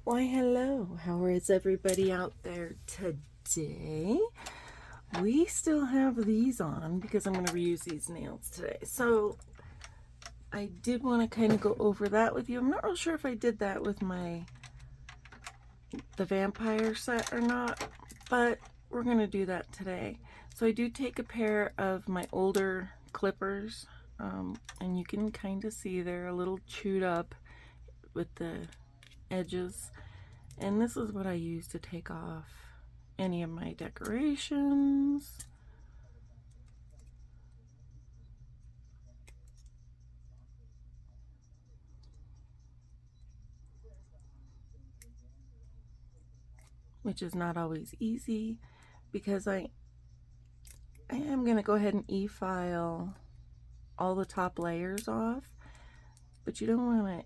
Why, hello. How is everybody out there today? We still have these on because I'm going to reuse these nails today. So I did want to kind of go over that with you. I'm not real sure if I did that with the vampire set or not, but we're going to do that today. So I do take a pair of my older clippers, and you can kind of see they're a little chewed up with the edges. And this is what I use to take off any of my decorations. Which is not always easy because I am going to go ahead and e-file all the top layers off, but you don't want to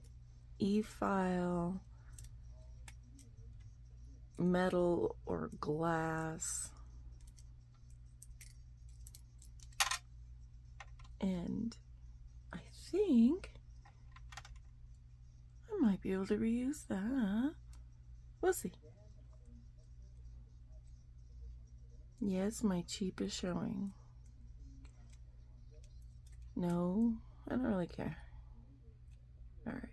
e-file metal or glass. And I think I might be able to reuse that. We'll see. Yes, my cheap is showing. No, I don't really care. All right.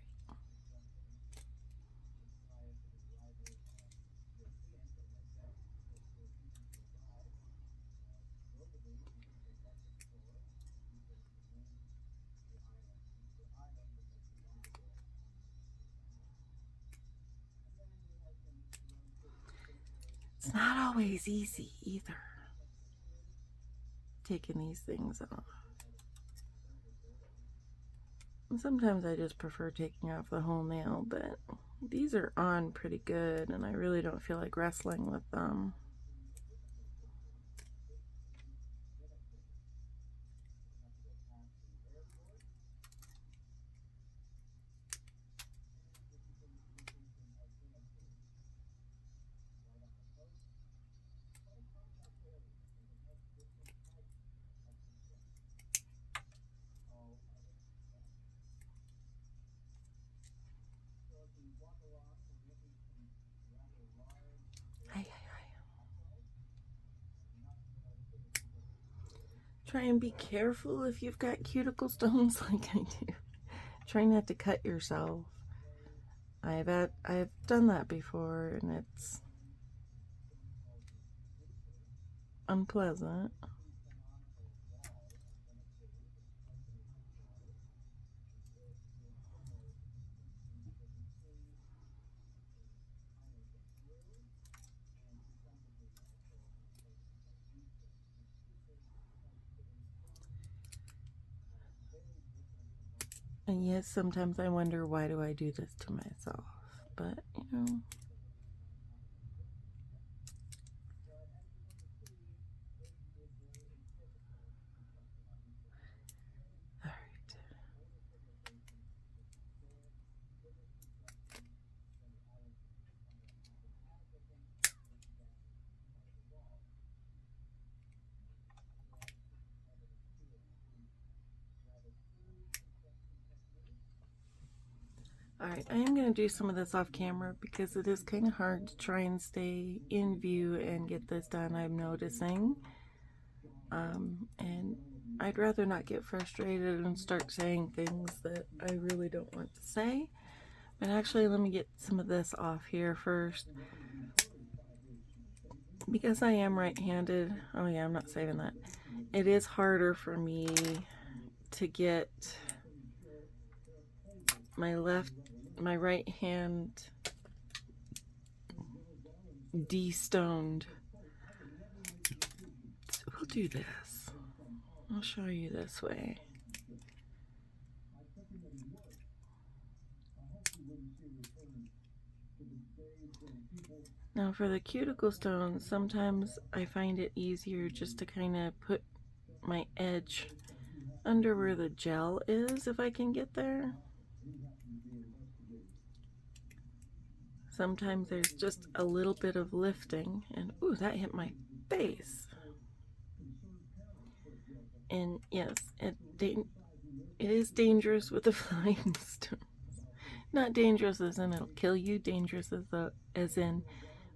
It's not always easy either, taking these things off. And sometimes I just prefer taking off the whole nail, but these are on pretty good and I really don't feel like wrestling with them. Try and be careful if you've got cuticle stones like I do. Try not to cut yourself. I've done that before and it's unpleasant. And yes, sometimes I wonder, why do I do this to myself? But, you know. All right. Alright, I am going to do some of this off camera because it is kind of hard to try and stay in view and get this done, I'm noticing. And I'd rather not get frustrated and start saying things that I really don't want to say. But actually, let me get some of this off here first. Because I am right-handed, oh yeah, I'm not saving that. It is harder for me to get my right hand de-stoned. So we'll do this. I'll show you this way. Now for the cuticle stones, sometimes I find it easier just to kind of put my edge under where the gel is, if I can get there. Sometimes there's just a little bit of lifting, and ooh, that hit my face. And yes, it is dangerous with the flying stones. Not dangerous as in it'll kill you, dangerous as in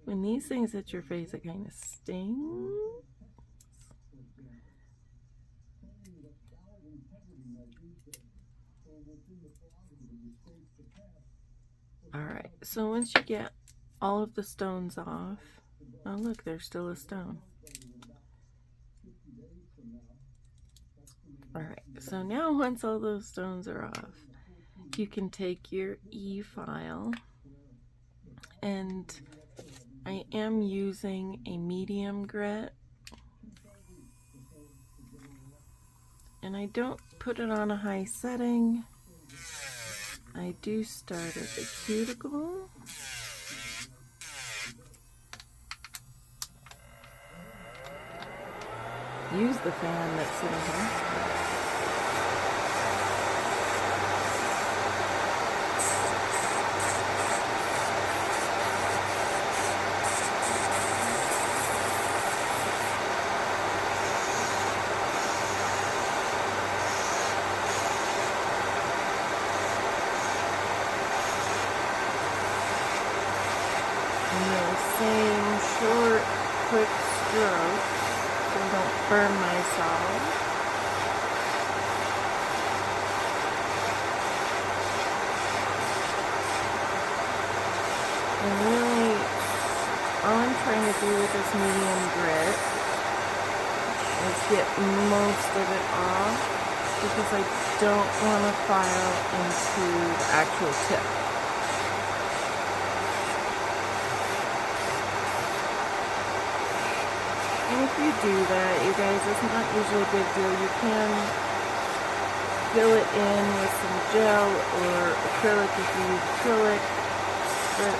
when these things hit your face, it kind of stings. Alright, so once you get all of the stones off, oh look, there's still a stone. Alright, so now once all those stones are off, you can take your e-file, and I am using a medium grit, and I don't put it on a high setting. I do start at the cuticle. Use the fan that's sitting here. And the same short, quick strokes so I don't burn myself. And really, all I'm trying to do with this medium grit is get most of it off because I don't want to file into the actual tip. And if you do that, you guys, it's not usually a big deal. You can fill it in with some gel or acrylic if you use acrylic, but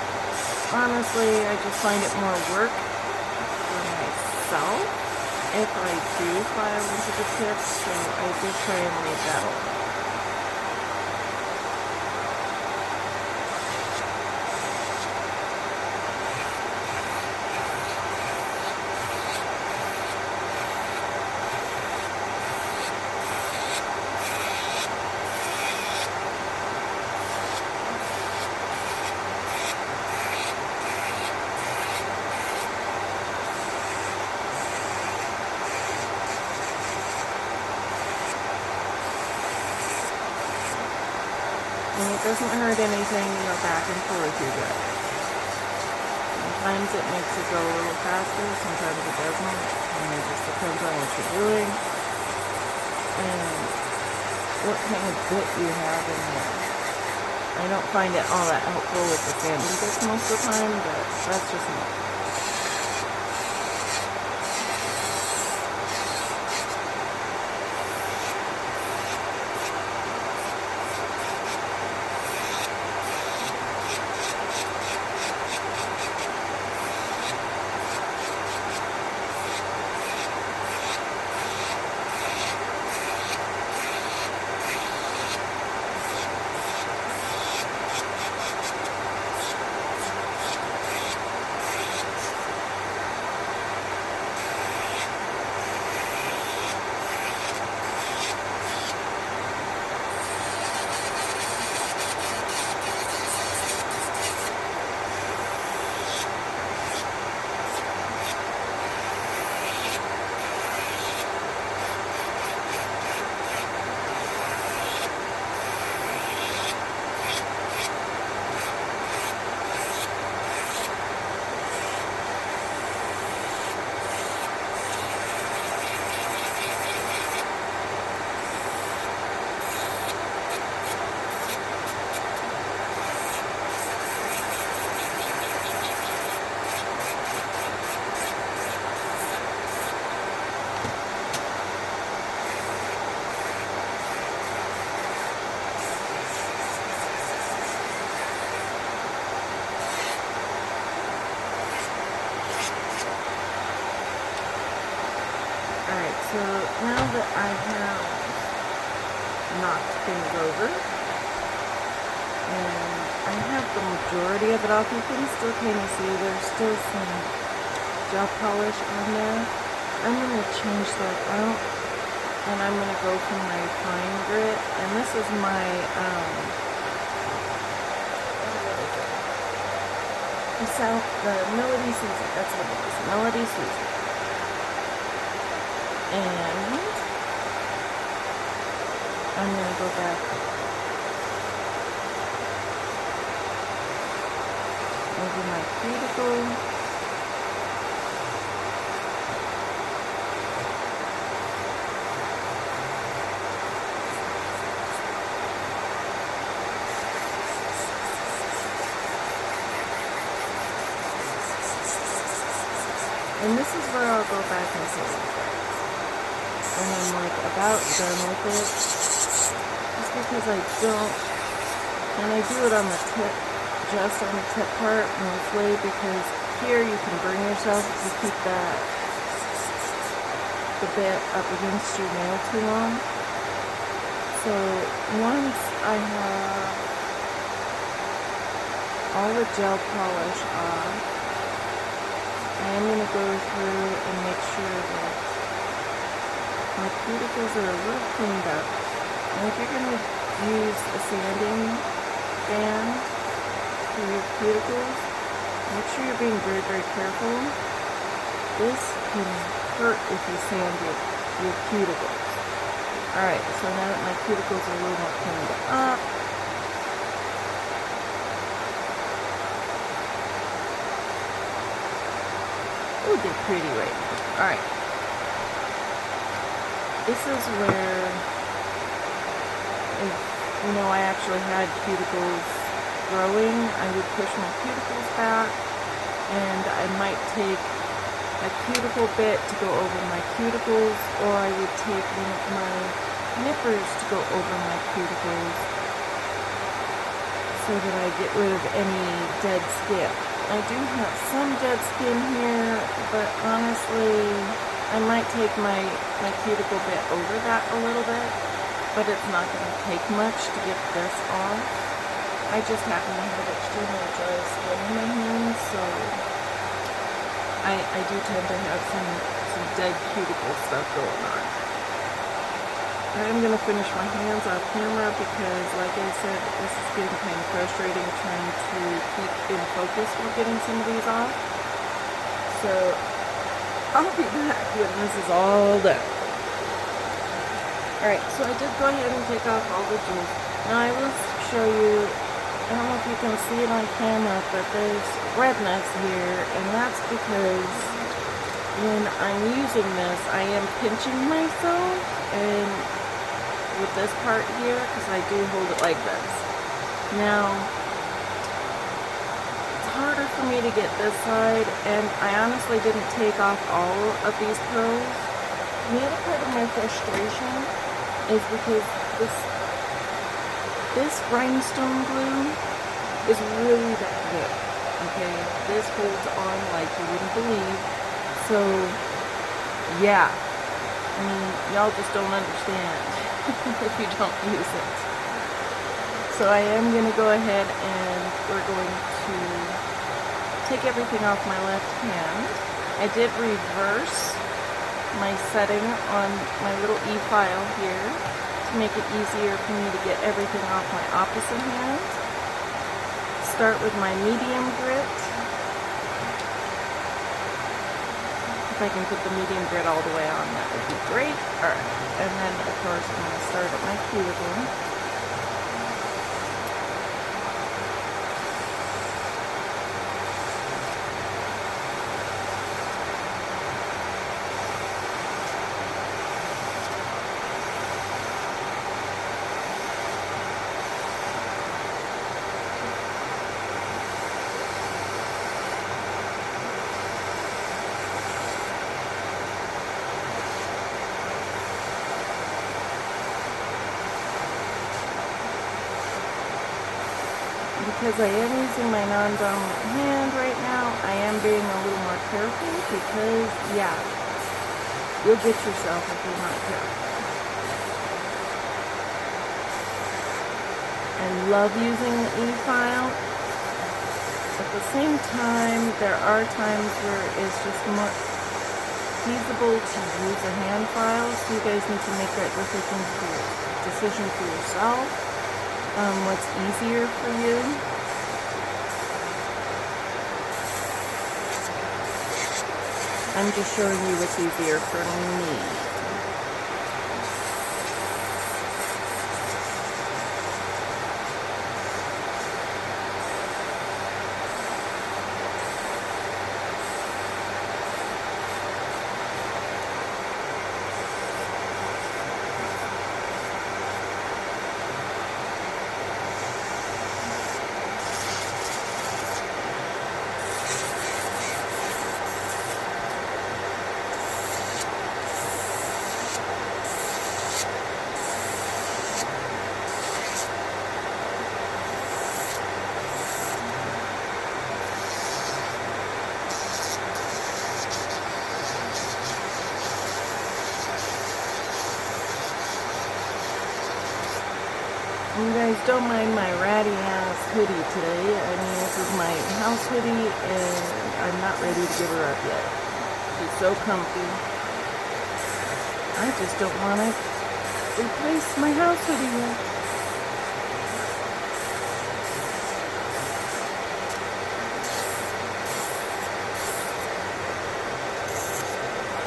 honestly, I just find it more work for myself if I do file into the tip, so I do try and leave that alone. And it doesn't hurt anything to go back and forth your gut. Sometimes it makes it go a little faster, sometimes it doesn't, and it just depends on what you're doing and what kind of bit you have in there. I don't find it all that helpful with the sanding bits most of the time, but that's just me. Alright, so now that I have knocked things over, and I have the majority of it off, you can still kind of see there's still some gel polish on there. I'm going to change that out, and I'm going to go for my fine grit, and this is my the Melody Susan. That's what it is. Melody Susan. And I'm going to go back over my cuticle. And this is where I'll go back and say when I'm like about done with it. Just because I don't, and I do it on the tip, just on the tip part mostly, because here you can burn yourself if you keep the bit up against your nail too long. So once I have all the gel polish off, I am going to go through and make sure that my cuticles are a little cleaned up. And if you're going to use a sanding band for your cuticles, make sure you're being very, very careful. This can hurt if you sand your cuticles. Alright, so now that my cuticles are a little more cleaned up, oh, they're pretty right now. Alright. This is where, if, I actually had cuticles growing, I would push my cuticles back, and I might take a cuticle bit to go over my cuticles, or I would take one of my nippers to go over my cuticles, so that I get rid of any dead skin. I do have some dead skin here, but honestly, I might take my cuticle bit over that a little bit, but it's not going to take much to get this off. I just happen to have extremely dry skin in my hands, so I do tend to have some dead cuticle stuff going on. I'm going to finish my hands off camera because, like I said, this is getting kind of frustrating trying to keep in focus while getting some of these off. So, I'll be back when this is all done. Alright, so I did go ahead and take off all the jewels. Now I will show you, I don't know if you can see it on camera, but there's redness here, and that's because when I'm using this, I am pinching myself, and with this part here, because I do hold it like this. Now, it's harder for me to get this side, and I honestly didn't take off all of these pearls. And the other part of my frustration is because this rhinestone glue is really that good. Okay, this holds on like you wouldn't believe. So, yeah, I mean, y'all just don't understand if you don't use it. So I am going to go ahead and we're going to take everything off my left hand. I did reverse my setting on my little e-file here to make it easier for me to get everything off my opposite hand. Start with my medium grit. If I can put the medium grit all the way on, that would be great. Alright, and then of course I'm going to start at my cuticle. Because I am using my non-dominant hand right now, I am being a little more careful because, yeah, you'll get yourself if you're not careful. I love using the e-file. At the same time, there are times where it's just more feasible to use a hand file, so you guys need to make that decision for yourself. What's easier for you. I'm just showing you what's easier for me. You guys don't mind my ratty ass hoodie today. I mean, this is my house hoodie and I'm not ready to give her up yet. She's so comfy. I just don't want to replace my house hoodie yet.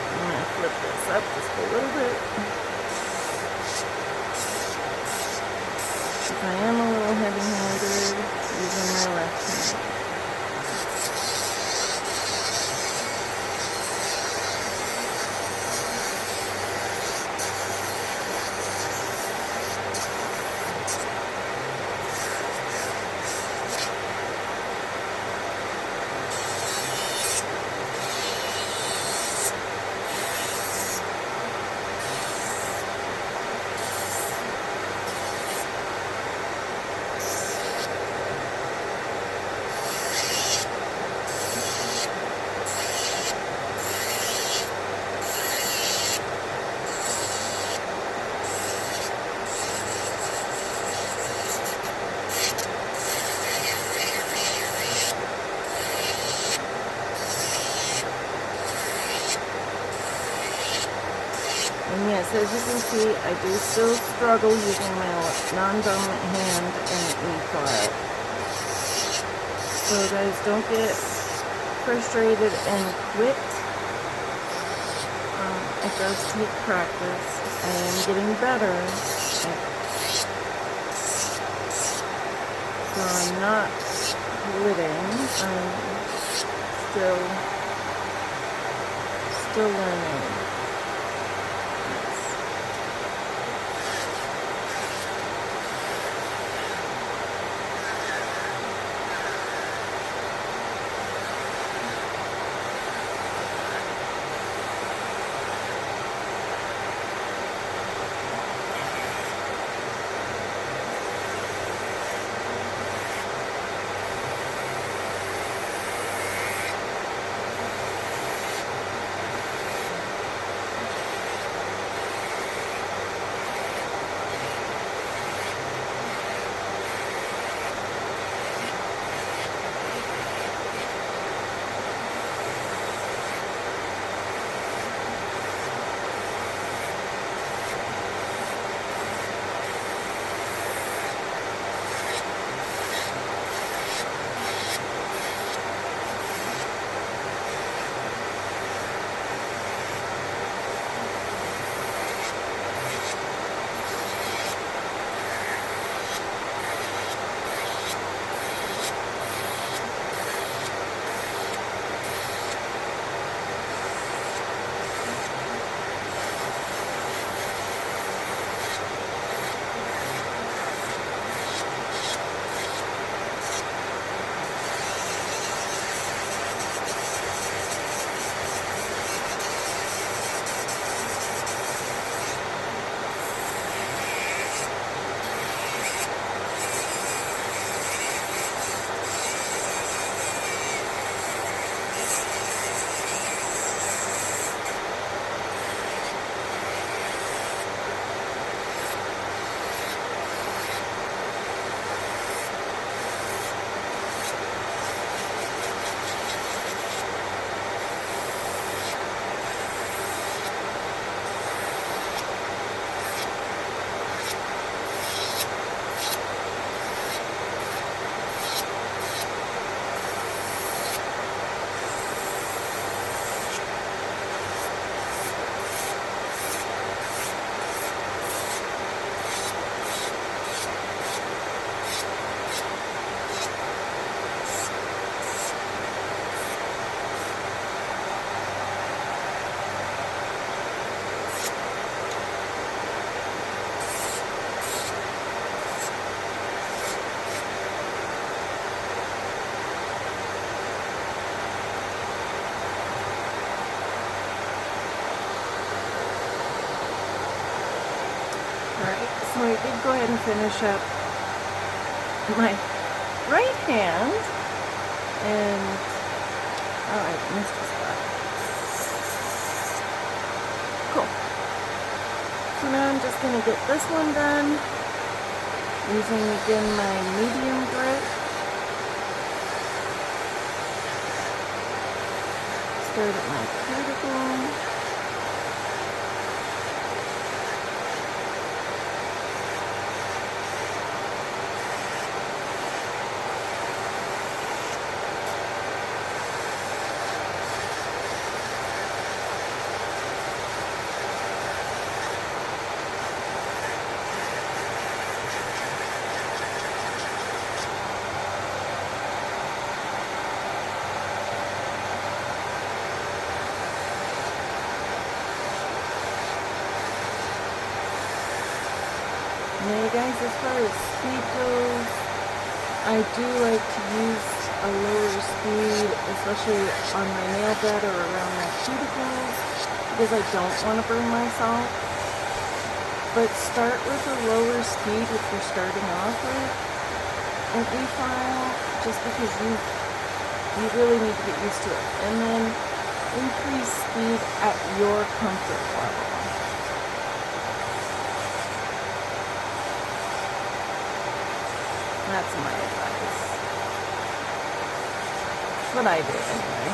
I'm going to flip this up just a little bit. I am a little heavy-handed using my left hand. And yes, as you can see, I do still struggle using my non-dominant hand in the E-file. So guys, don't get frustrated and quit. It does take practice. I am getting better. So I'm not quitting. I'm still learning. So I did go ahead and finish up my right hand, and oh, I missed a spot. Cool. So now I'm just going to get this one done using again my medium grit. Start at my cuticle. Now you guys, as far as speed goes, I do like to use a lower speed, especially on my nail bed or around my cuticles, because I don't want to burn myself. But start with a lower speed if you're starting off with an e-file, just because you really need to get used to it. And then increase speed at your comfort level. That's my advice. That's what I do anyway.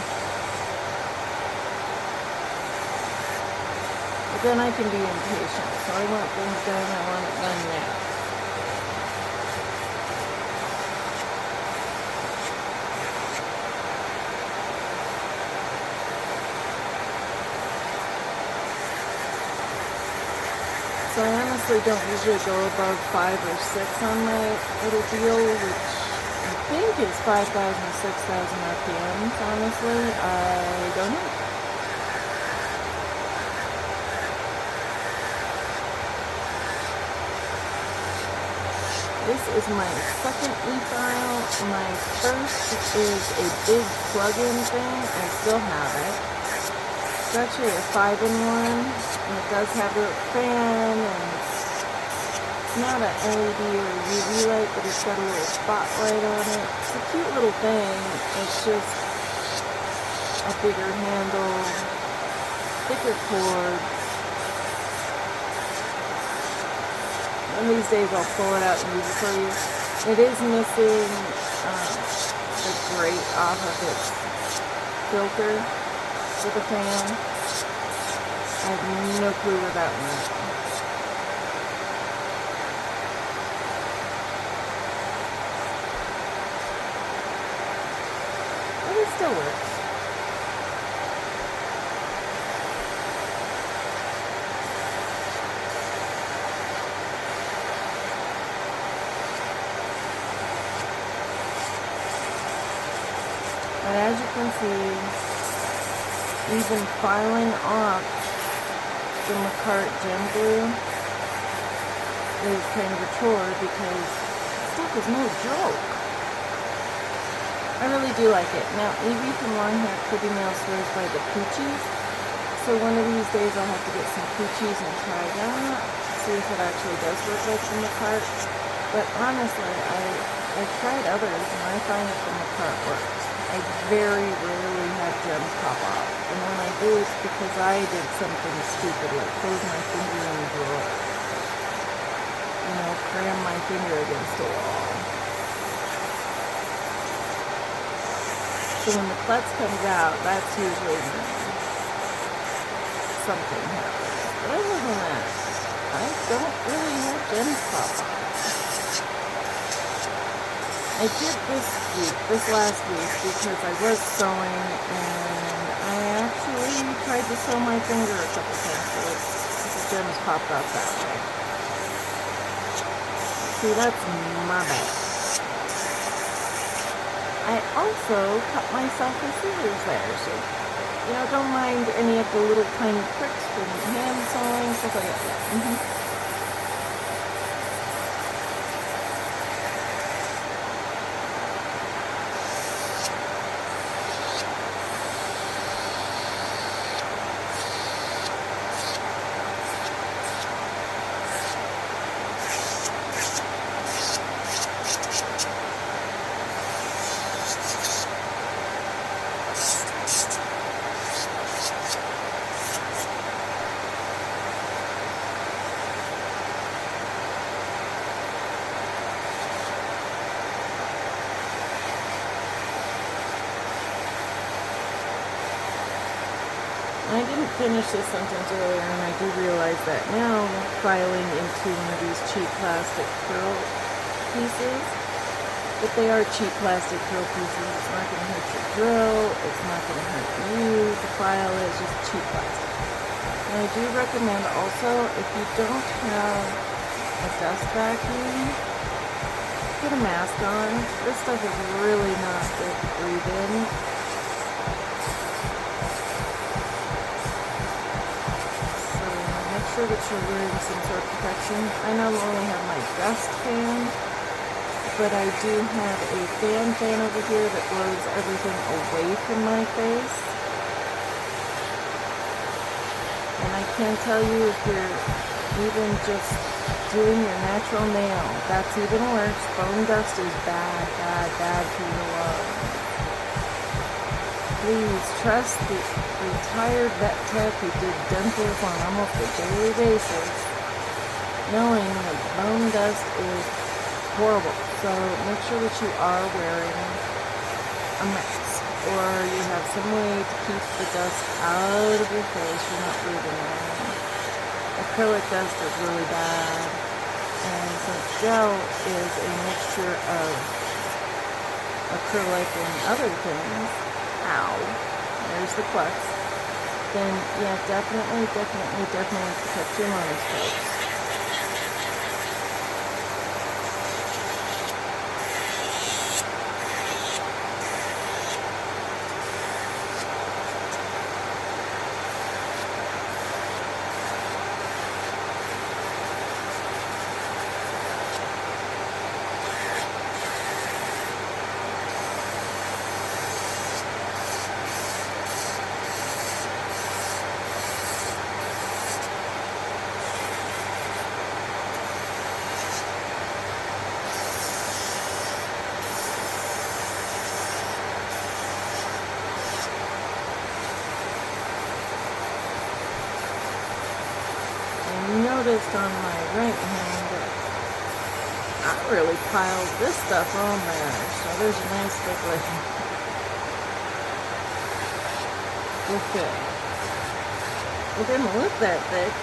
But then I can be impatient, so I want things done, I want it done now. So I honestly don't usually go above 5 or 6 on my little deal, which I think is 5,000 to 6,000 RPMs, honestly. I don't know. This is my second e-file. My first is a big plug-in thing. I still have it. It's actually a 5-in-1, and it does have a fan, and it's not an LED or UV light, but it's got a little spotlight on it. It's a cute little thing. It's just a bigger handle, thicker cord. One of these days I'll pull it out and use it for you. It is missing the grate off of its filter for the fan. I have no clue where that one is. But it still works. But as you can see, even filing off the Macart Gem Glue is kind of a chore because stuff is no joke. I really do like it. Now, Evie from Long Hair Clipping Nail swears by the Poochies, so one of these days I'll have to get some Poochies and try that, see if it actually does work like the Macart. But honestly, I've tried others and I find that the Macart works. I very rarely have gems pop off, and when I do, it's because I did something stupid, like close my finger in the drawer. You know, cram my finger against a wall. So when the klutz comes out, that's usually when something happens. But other than that, I don't really have gems pop off. I did this last week, because I was sewing, and I actually tried to sew my finger a couple times, so the gems popped off that way. See, that's my bad. I also cut myself with scissors there, so, you know, don't mind any of the little tiny pricks from hand sewing, stuff like that. I didn't finish this sentence earlier, and I do realize that now, filing into one of these cheap plastic curl pieces. But they are cheap plastic curl pieces. It's not going to hurt your drill. It's not going to hurt you to file it. It's just cheap plastic. And I do recommend also, if you don't have a dust vacuum, put a mask on. This stuff is really not good to breathe in. So make sure that you're wearing some sort of protection. I not only have my dust fan, but I do have a fan over here that blows everything away from my face. And I can tell you, if you're even just doing your natural nail, that's even worse. Bone dust is bad, bad, bad for your lungs. Please trust the retired vet tech who did dentals on almost a daily basis, knowing that bone dust is horrible. So make sure that you are wearing a mask, or you have some way to keep the dust out of your face. You're not breathing it in. Acrylic dust is really bad, and since gel is a mixture of acrylic and other things, there's the plus, then yeah, definitely protect your lungs, folks. Noticed on my right hand that I really piled this stuff on there, so there's a nice thick layer. Okay. It didn't look that thick.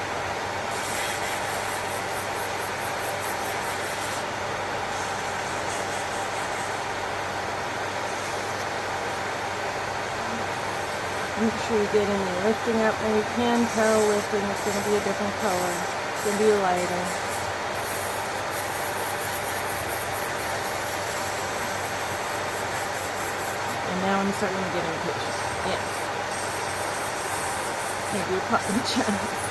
Make sure you get any lifting up, and you can tell lifting it's going to be a different color. It's going to be lighter. And now I'm starting to get impatient. Yeah. Maybe a pot in the chest.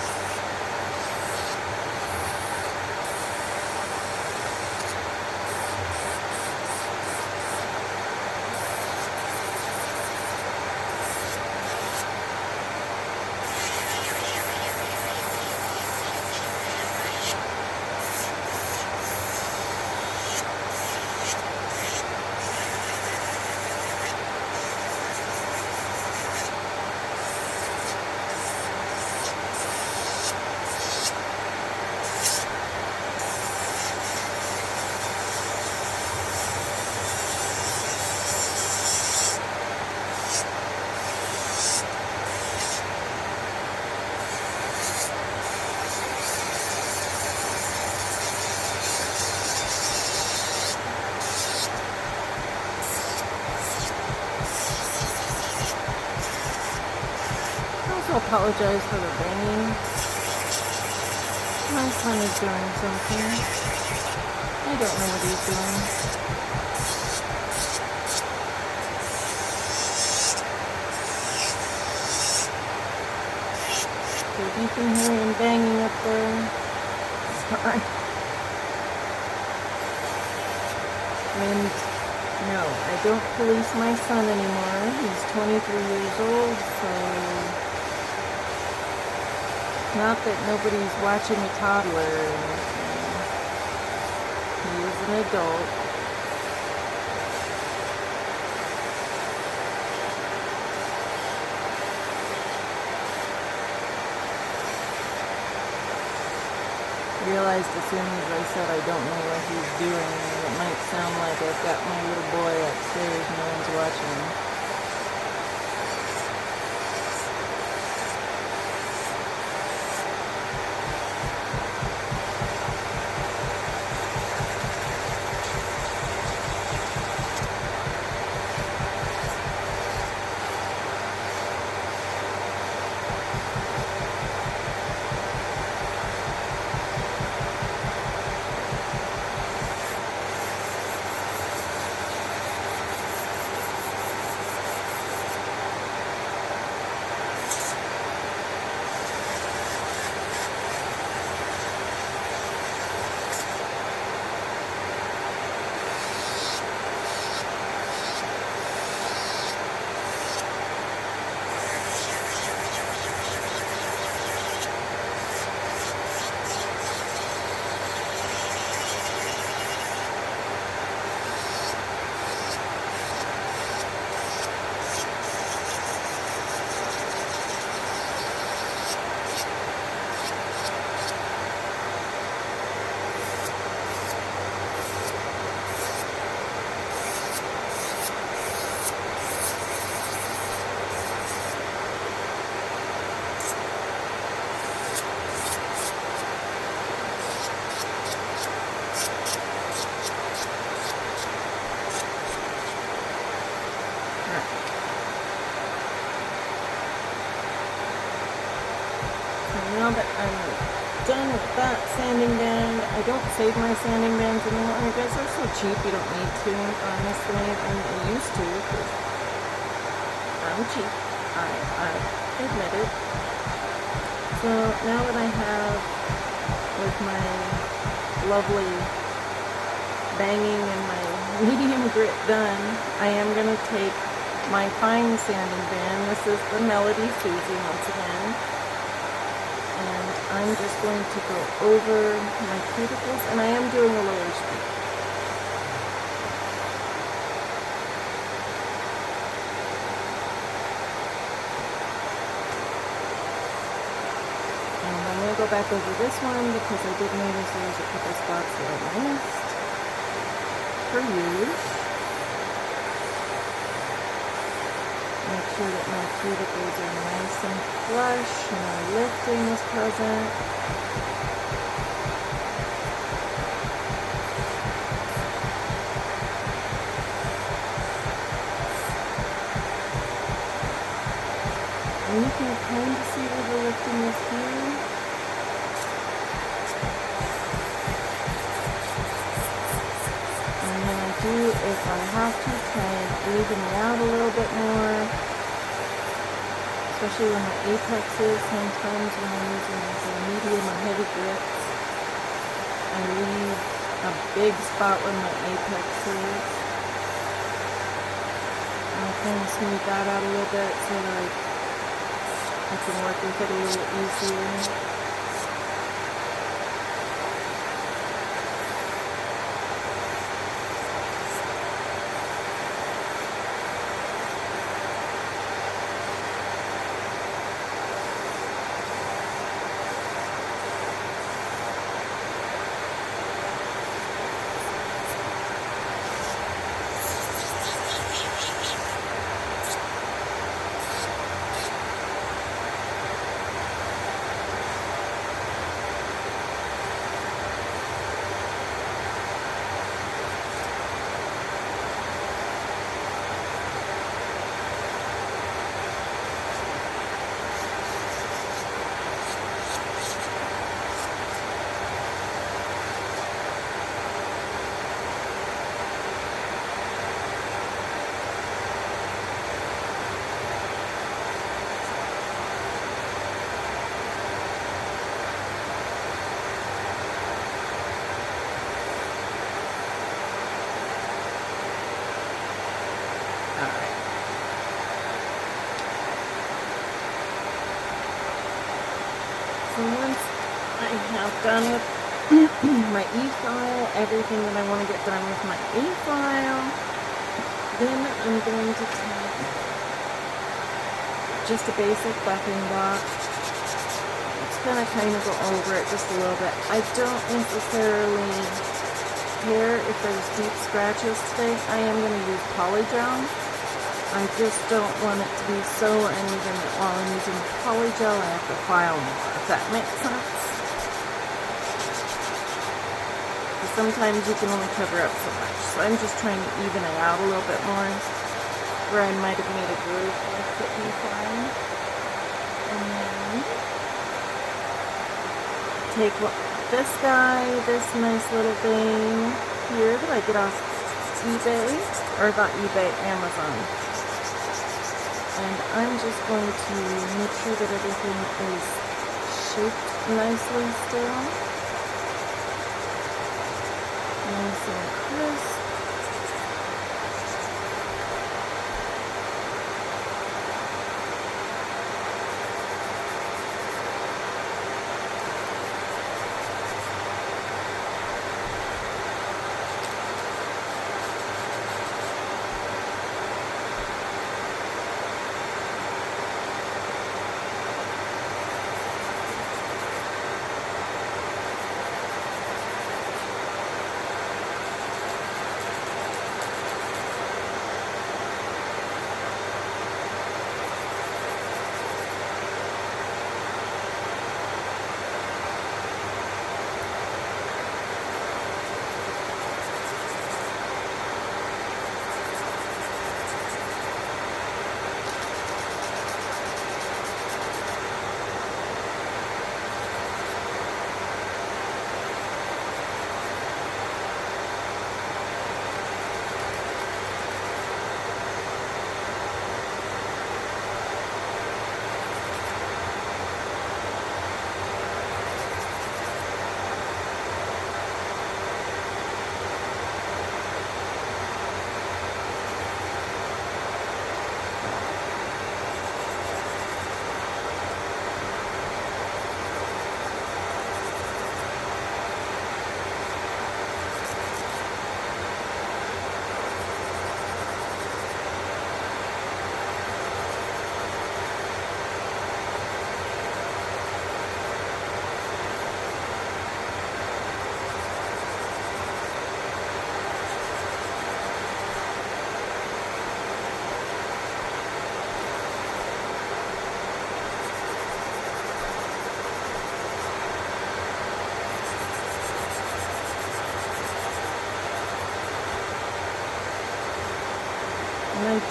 Apologize for the banging. My son is doing something. I don't know what he's doing. So if you can hear him banging up there, sorry. And no, I don't police my son anymore. He's 23 years old, so not that nobody's watching a toddler or anything. He is an adult. Realized as soon as I said I don't know what he's doing, it might sound like I've got my little boy upstairs, no one's watching him. now that I'm done with that sanding band, I don't save my sanding bands anymore. You guys are so cheap, you don't need to, honestly. I used to, because I'm cheap. I admit it. So now that I have, with my lovely banging and my medium grit done, I am going to take my fine sanding band. This is the Melody Susie once again. And I'm just going to go over my cuticles, and I am doing a lower speed. And I'm going to go back over this one because I did notice there was a couple spots that I missed for use. Make sure that my cuticles are nice and flush, no lifting is present. And you can kind of see where the lifting is here. And then I do, if I have to, try and even it out a little bit more. Especially when the apexes, sometimes when I'm using the medium or heavy grits, I leave a big spot where my apex is. And I kind of smooth that out a little bit so that I can work with it a little easier. So once I have done with my E-file, everything that I want to get done with my E-file, then I'm going to take just a basic buffing block. It's going to kind of go over it just a little bit. I don't necessarily care if there's deep scratches today. I am going to use polygel. I just don't want it to be so uneven that while I'm using polygel I have to file more, if that makes sense. Because sometimes you can only cover up so much. So I'm just trying to even it out a little bit more where I might have made a groove with the E-file. And then take this guy, this nice little thing here that I get off eBay, or not eBay, Amazon. And I'm just going to make sure that everything is shaped nicely still. Nice and crisp.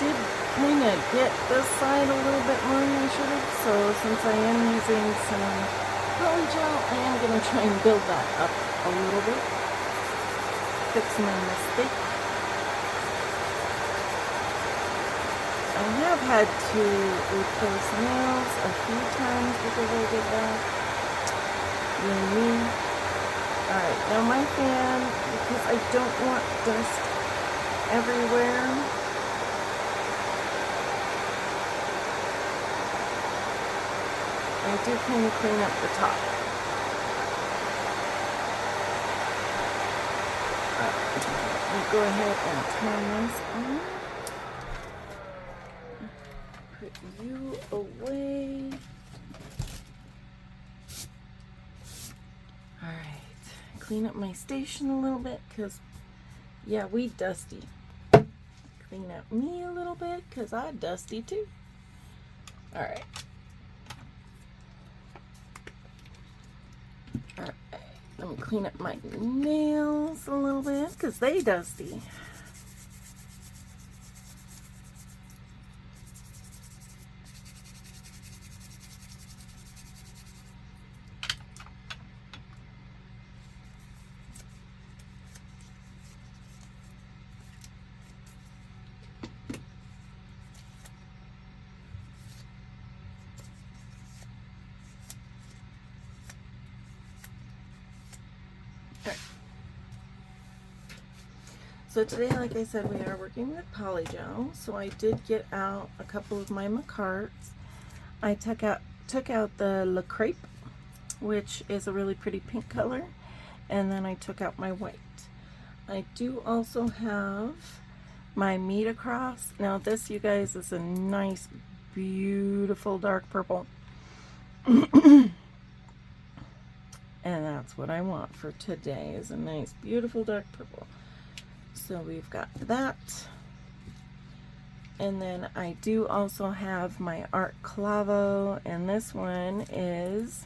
did kind of get this side a little bit more than I should have, so since I am using some poly gel, I am going to try and build that up a little bit. Fix my mistake. I have had to replace nails a few times because I did that. Alright, now my fan, because I don't want dust everywhere, I do kind of clean up the top. Let me go ahead and turn this on. Put you away. Alright, clean up my station a little bit because, yeah, we dusty. Clean up me a little bit because I dusty too. Alright. Alright, let me clean up my nails a little bit because they dusty. So today, like I said, we are working with polygel. So I did get out a couple of my micarts. I took out the La Crepe, which is a really pretty pink color, and then I took out my white. I do also have my Meet Across. Now this, you guys, is a nice, beautiful dark purple. And that's what I want for today, is a nice, beautiful dark purple. So we've got that. And then I do also have my Art Clavo, and this one is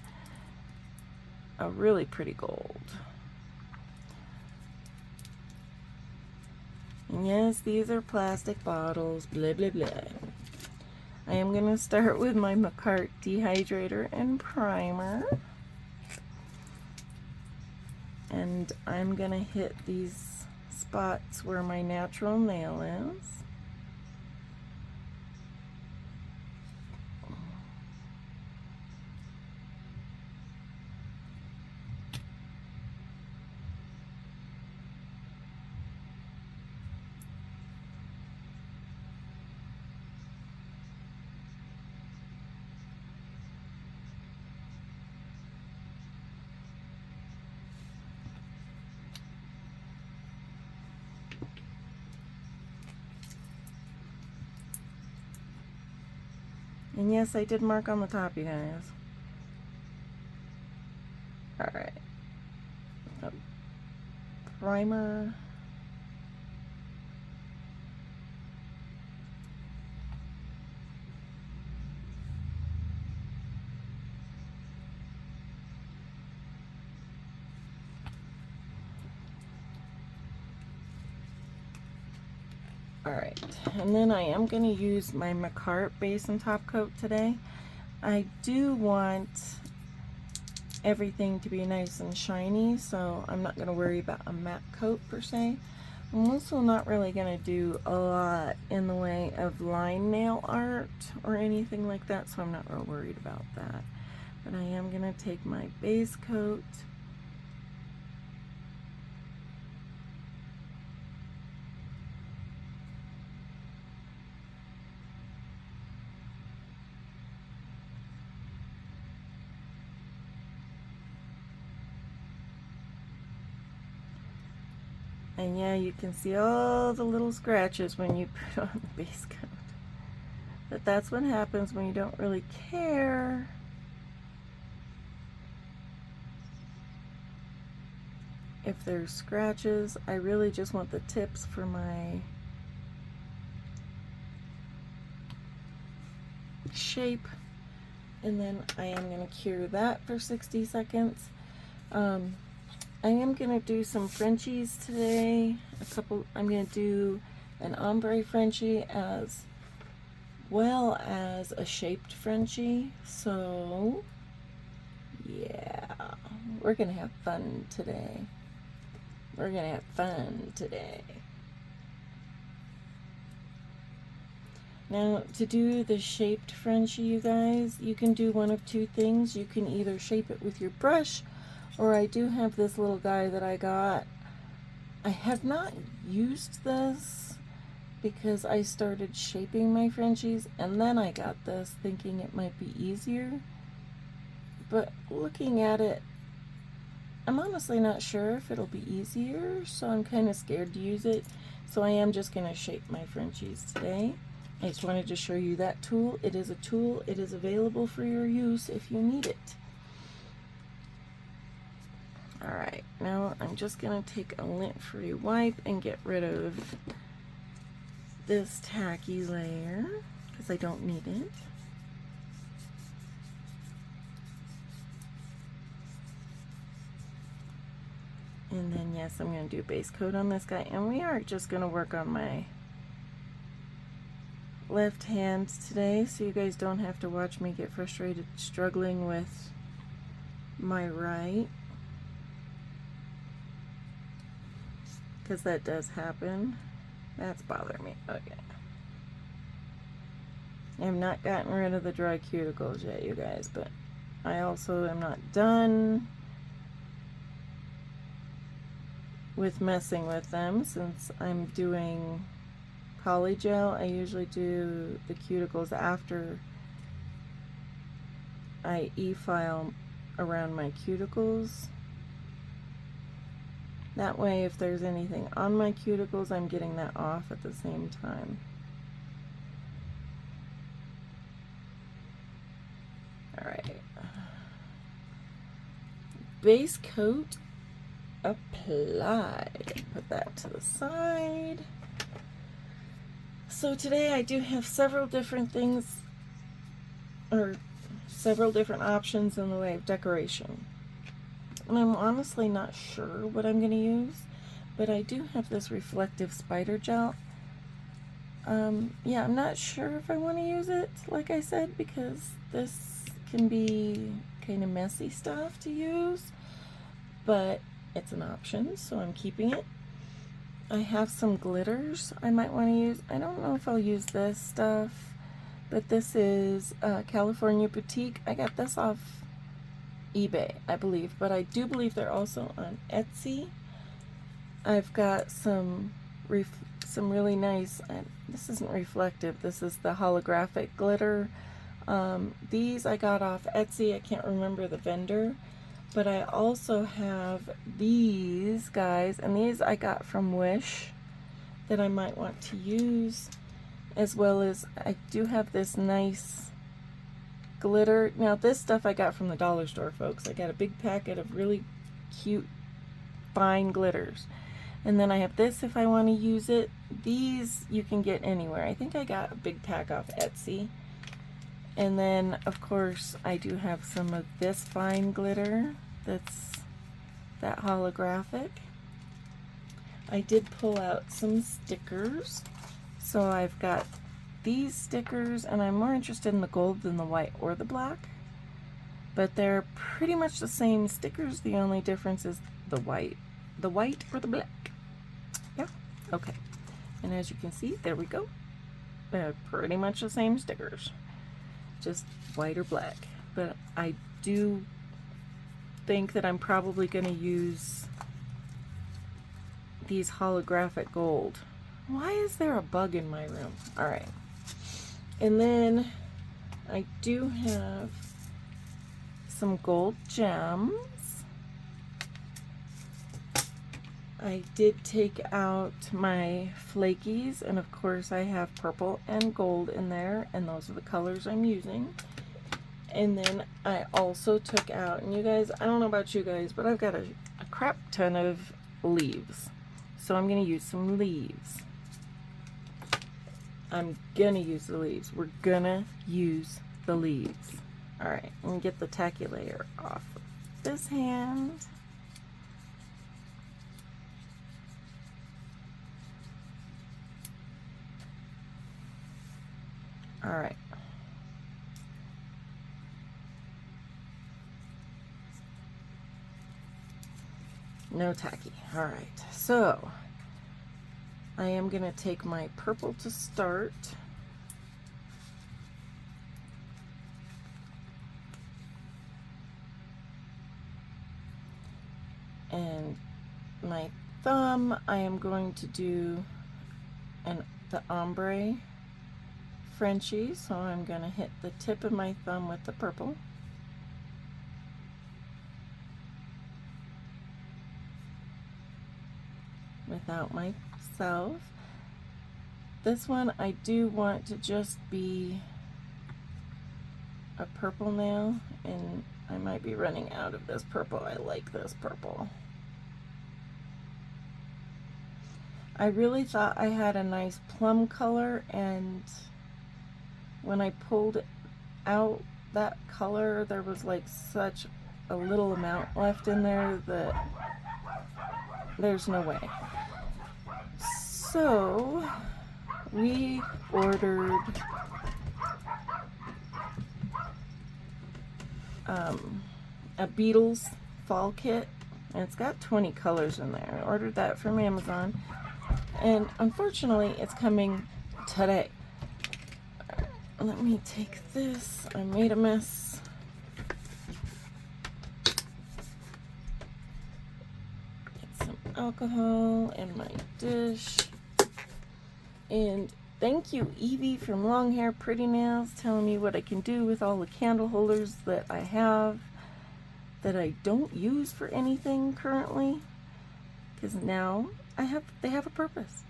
a really pretty gold. And yes, these are plastic bottles, blah, blah, blah. I am going to start with my Macart Dehydrator and Primer. And I'm going to hit these spots where my natural nail is. And yes, I did mark on the top, you guys. Alright. Primer. Alright, and then I am going to use my Macart base and top coat today. I do want everything to be nice and shiny, so I'm not going to worry about a matte coat per se. I'm also not really going to do a lot in the way of line nail art or anything like that, so I'm not real worried about that. But I am going to take my base coat . And yeah, you can see all the little scratches when you put on the base coat. But that's what happens when you don't really care. If there's scratches, I really just want the tips for my shape. And then I am going to cure that for 60 seconds. I am going to do some Frenchies today. I'm going to do an ombre Frenchie as well as a shaped Frenchie. So yeah, we're gonna have fun today. We're gonna have fun today. Now, to do the shaped Frenchie, you guys, you can do one of two things. You can either shape it with your brush, or I do have this little guy that I got. I have not used this because I started shaping my Frenchies, and then I got this thinking it might be easier. But looking at it, I'm honestly not sure if it'll be easier, so I'm kind of scared to use it. So I am just going to shape my Frenchies today. I just wanted to show you that tool. It is a tool. It is available for your use if you need it. Alright, now I'm just going to take a lint-free wipe and get rid of this tacky layer because I don't need it. And then yes, I'm going to do a base coat on this guy, and we are just going to work on my left hand today so you guys don't have to watch me get frustrated struggling with my right, because that does happen. That's bothering me. Okay. I have not gotten rid of the dry cuticles yet, you guys, but I also am not done with messing with them since I'm doing poly gel. I usually do the cuticles after I e-file around my cuticles. That way, if there's anything on my cuticles, I'm getting that off at the same time. Alright. Base coat applied. Put that to the side. So today I do have several different things, or several different options in the way of decoration. And I'm honestly not sure what I'm going to use, but I do have this reflective spider gel. Yeah, I'm not sure if I want to use it, like I said, because this can be kind of messy stuff to use, but it's an option, so I'm keeping it. I have some glitters I might want to use. I don't know if I'll use this stuff, but this is California Boutique. I got this off eBay, I believe, but I do believe they're also on Etsy. I've got some really nice, this isn't reflective, this is the holographic glitter. These I got off Etsy. I can't remember the vendor, but I also have these guys, and these I got from Wish that I might want to use, as well as I do have this nice glitter. Now this stuff I got from the dollar store, folks. I got a big packet of really cute fine glitters, and then I have this if I want to use it. These you can get anywhere. I think I got a big pack off Etsy. And then of course I do have some of this fine glitter that's that holographic. I did pull out some stickers, so I've got these stickers, and I'm more interested in the gold than the white or the black, but they're pretty much the same stickers. The only difference is the white or the black. Yeah, okay. And as you can see, there we go. They're pretty much the same stickers, just white or black. But I do think that I'm probably going to use these holographic gold. Why is there a bug in my room? All right. And then I do have some gold gems. I did take out my flakies, and of course I have purple and gold in there, and those are the colors I'm using. And then I also took out, and you guys, I don't know about you guys, but I've got a crap ton of leaves. So I'm going to use some leaves. I'm going to use the leaves. We're going to use the leaves. Alright, let me get the tacky layer off of this hand. All right. No tacky. All right. So I am going to take my purple to start. And my thumb, I am going to do the ombre Frenchie. So I'm going to hit the tip of my thumb with the purple. Without myself. This one I do want to just be a purple now, and I might be running out of this purple. I like this purple. I really thought I had a nice plum color, and when I pulled out that color, there was like such a little amount left in there that there's no way. So we ordered a Beatles fall kit, and it's got 20 colors in there. I ordered that from Amazon, and unfortunately it's coming today. Let me take this. I made a mess. Get some alcohol in my dish. And thank you, Evie from Long Hair Pretty Nails, telling me what I can do with all the candle holders that I have that I don't use for anything currently, because now they have a purpose.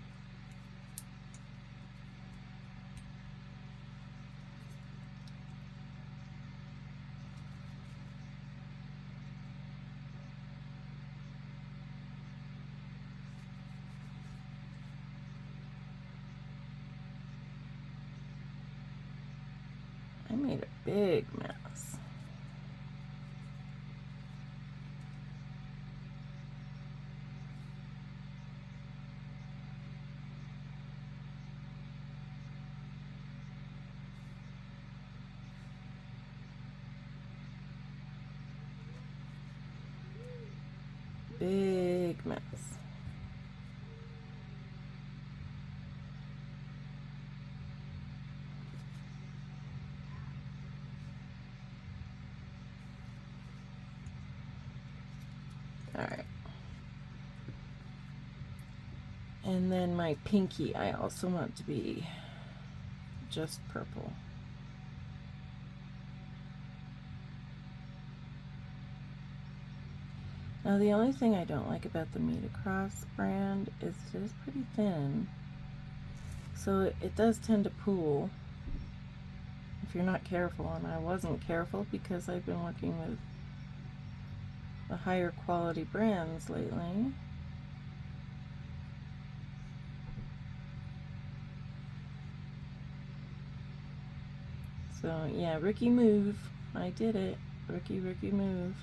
I made a big mess. Big mess. All right. And then my pinky, I also want to be just purple. Now the only thing I don't like about the Meet Across brand is it is pretty thin. So it does tend to pool if you're not careful, and I wasn't careful because I've been working with the higher quality brands lately. So yeah, rookie move. I did it. Rookie move.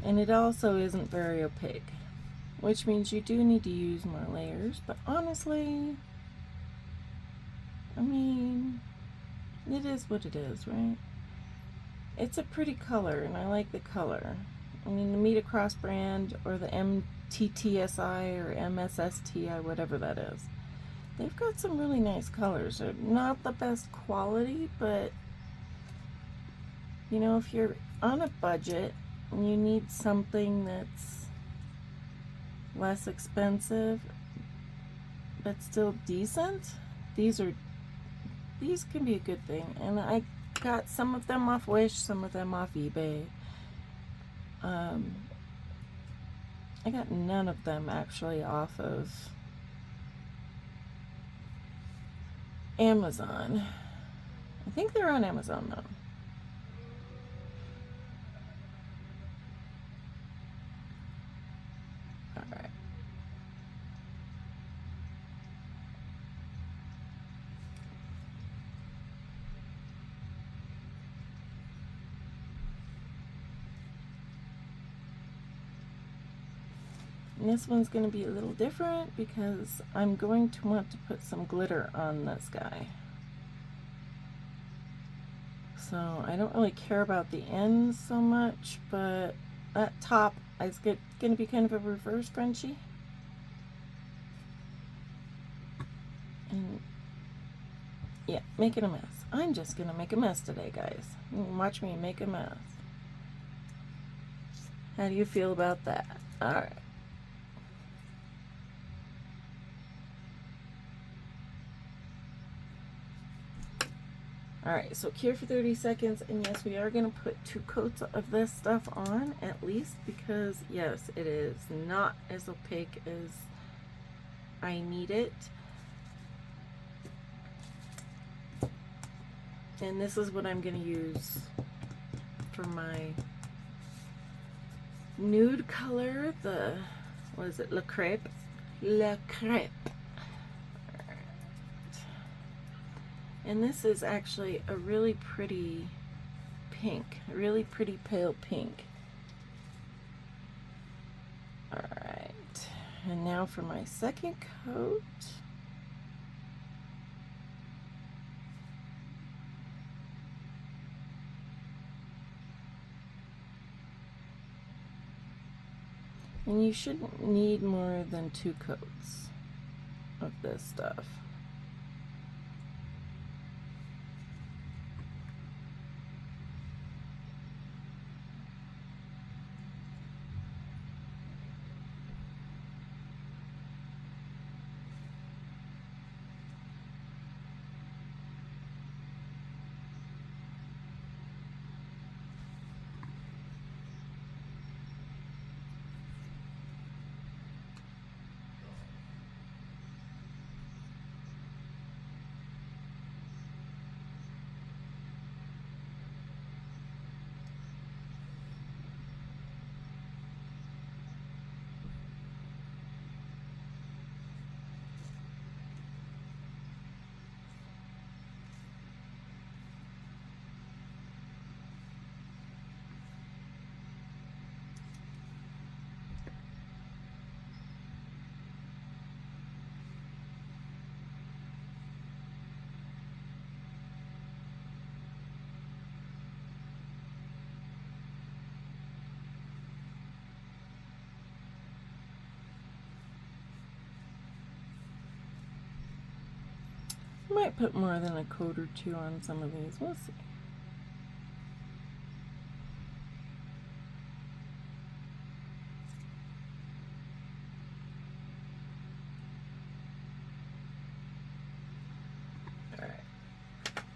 And it also isn't very opaque, which means you do need to use more layers, but honestly, I mean, it is what it is, right? It's a pretty color, and I like the color. I mean, the Meet Across brand, or the MTTSI or MSSTI, whatever that is, they've got some really nice colors. They're not the best quality, but you know, if you're on a budget and you need something that's less expensive but still decent, these can be a good thing. And I got some of them off Wish, some of them off eBay. I got none of them actually off of Amazon. I think they're on Amazon though. Alright. And this one's going to be a little different because I'm going to want to put some glitter on this guy. So I don't really care about the ends so much, but that top is going to be kind of a reverse Frenchie. And yeah, making a mess. I'm just going to make a mess today, guys. Watch me make a mess. How do you feel about that? All right. Alright, so cure for 30 seconds, and yes, we are going to put 2 coats of this stuff on, at least, because, yes, it is not as opaque as I need it. And this is what I'm going to use for my nude color, the, what is it, Le Crêpe? Le Crêpe. And this is actually a really pretty pink, a really pretty pale pink. Alright, and now for my second coat. And you shouldn't need more than 2 coats of this stuff. Might put more than a coat or 2 on some of these. We'll see. All right.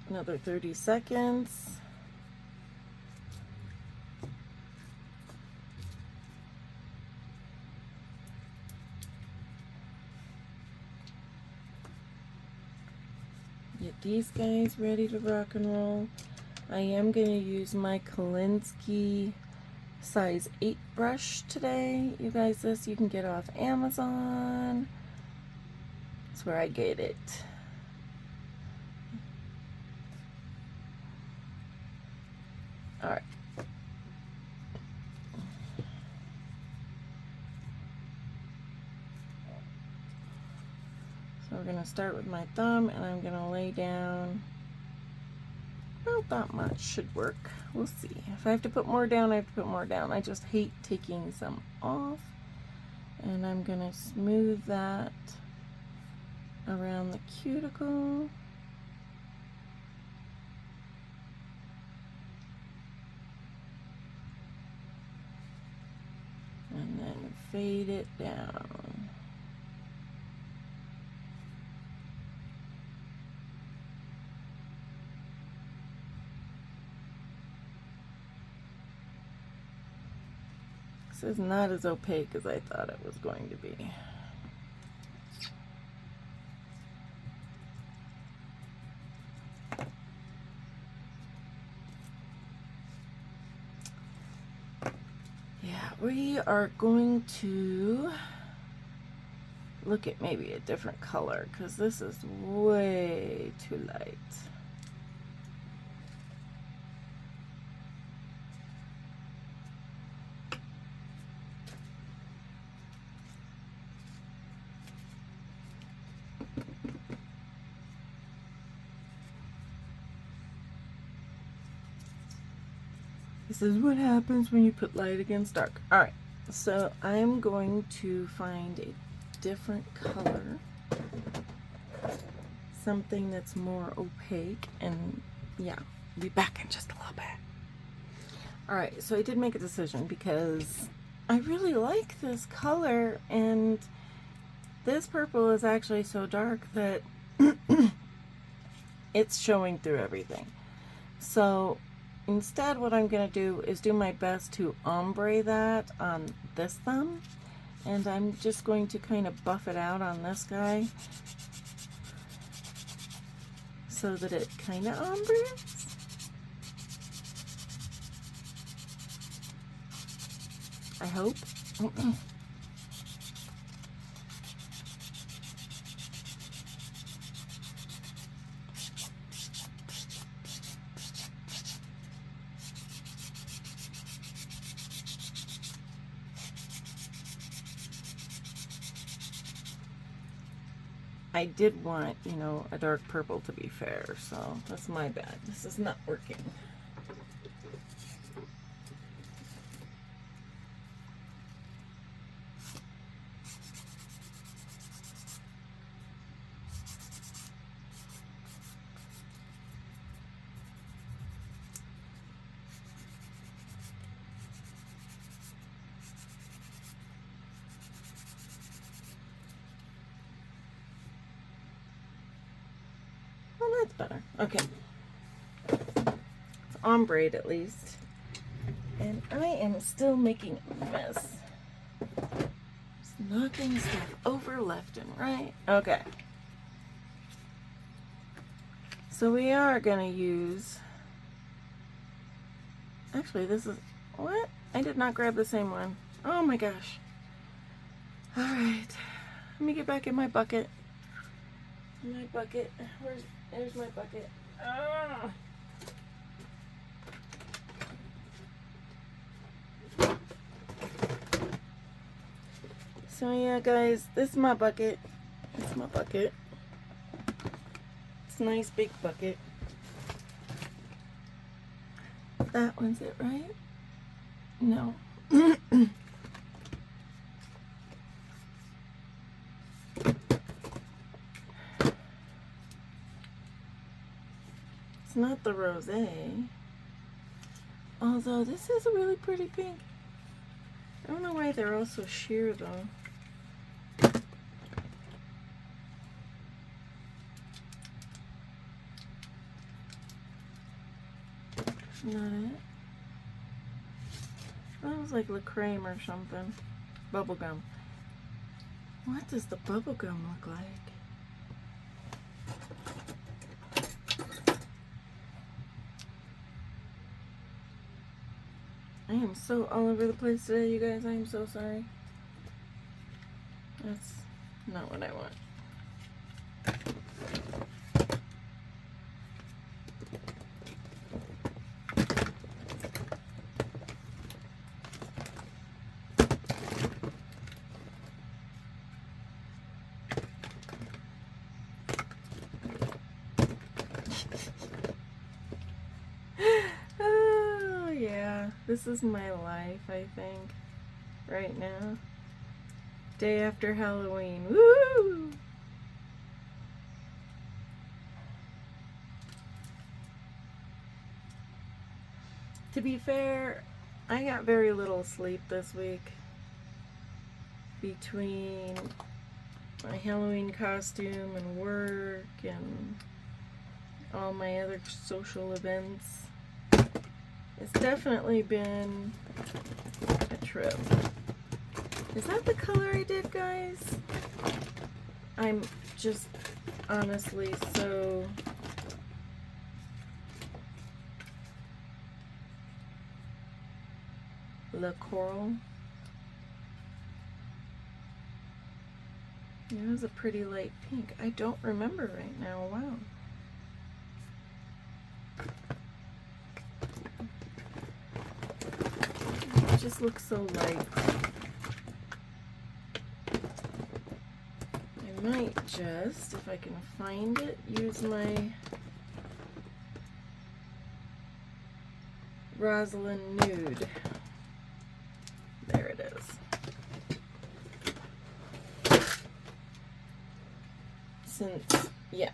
Another 30 seconds. Get these guys ready to rock and roll. I am going to use my Kolinsky size 8 brush today. You guys, this you can get off Amazon. That's where I get it. Alright. So we're going to start with my thumb, and I'm going to lay down. Not that much should work. We'll see. If I have to put more down, I have to put more down. I just hate taking some off. And I'm going to smooth that around the cuticle. And then fade it down. This is not as opaque as I thought it was going to be. Yeah, we are going to look at maybe a different color because this is way too light. This is what happens when you put light against dark. All right, so I'm going to find a different color, something that's more opaque, and yeah, I'll be back in just a little bit. All right, so I did make a decision because I really like this color, and this purple is actually so dark that it's showing through everything. So instead, what I'm going to do is do my best to ombre that on this thumb, and I'm just going to kind of buff it out on this guy so that it kind of ombres. I hope. I did want, you know, a dark purple to be fair, so that's my bad. This is not working. Well, that's better. Okay. It's ombre at least. And I am still making a mess. Just knocking stuff over left and right. Okay. So we are going to use... Actually, this is... What? I did not grab the same one. Oh my gosh. Alright. Let me get back in my bucket. My bucket. There's my bucket. Ah. So yeah, guys, this is my bucket. This is my bucket. It's a nice big bucket. That one's it, right? No. It's not the rosé. Although this is a really pretty pink. I don't know why they're all so sheer though. Not it. That was like La Creme or something. Bubblegum. What does the bubblegum look like? I am so all over the place today, you guys. I am so sorry. That's not what I want. This is my life, I think, right now. Day after Halloween. Woo! To be fair, I got very little sleep this week. Between my Halloween costume and work and all my other social events. It's definitely been a trip. Is that the color I did, guys? I'm just honestly so... Le Coral. It was a pretty light pink. I don't remember right now. Wow. It just looks so light. I might just, if I can find it, use my Rosalind Nude. There it is. Since, yeah,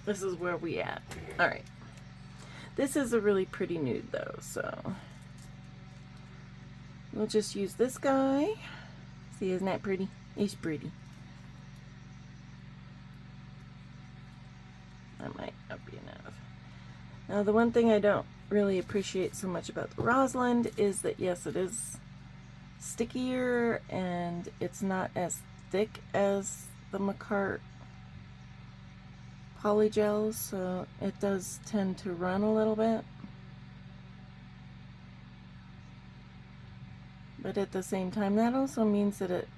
this is where we at. All right. This is a really pretty nude though, so we'll just use this guy. See, isn't that pretty? He's pretty. That might not be enough. Now, the one thing I don't really appreciate so much about the Rosalind is that, yes, it is stickier and it's not as thick as the Macart polygels, so it does tend to run a little bit. But at the same time, that also means that it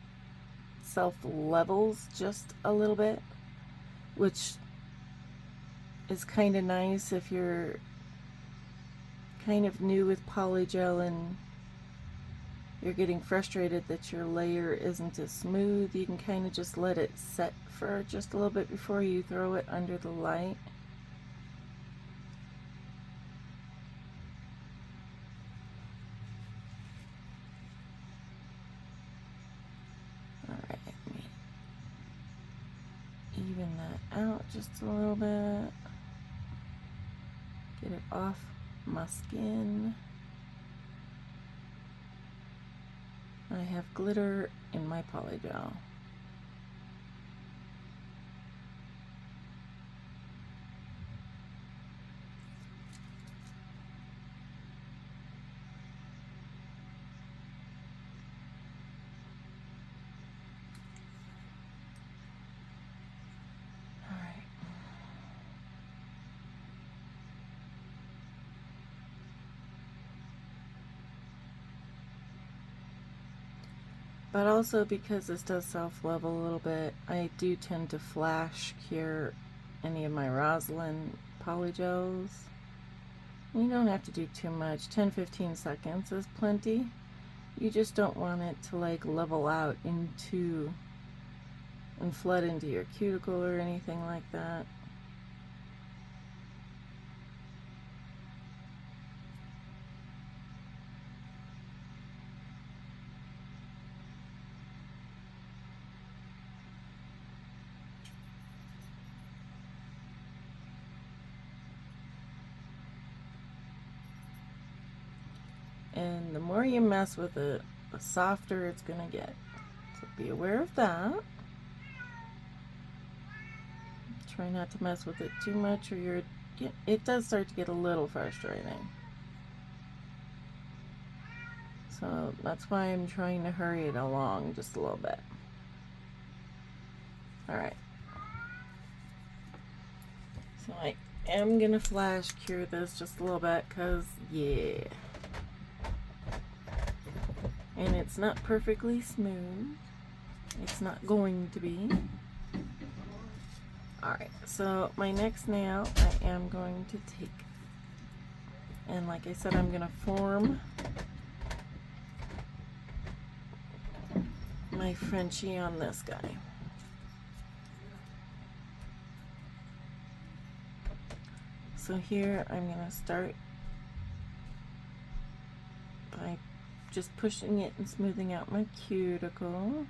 self-levels just a little bit, which is kind of nice if you're kind of new with polygel and you're getting frustrated that your layer isn't as smooth. You can kind of just let it set for just a little bit before you throw it under the light. Alright, let me even that out just a little bit. Get it off my skin. I have glitter in my polygel. But also, because this does self-level a little bit, I do tend to flash cure any of my Rosalind polygels. You don't have to do too much. 10-15 seconds is plenty. You just don't want it to like level out into and flood into your cuticle or anything like that. And the more you mess with it, the softer it's going to get. So be aware of that. Try not to mess with it too much or it does start to get a little frustrating. So that's why I'm trying to hurry it along just a little bit. Alright. So I am going to flash cure this just a little bit because, yeah. And it's not perfectly smooth. It's not going to be. Alright, so my next nail I am going to take, and like I said, I'm going to form my Frenchie on this guy. So here I'm going to start by just pushing it and smoothing out my cuticle.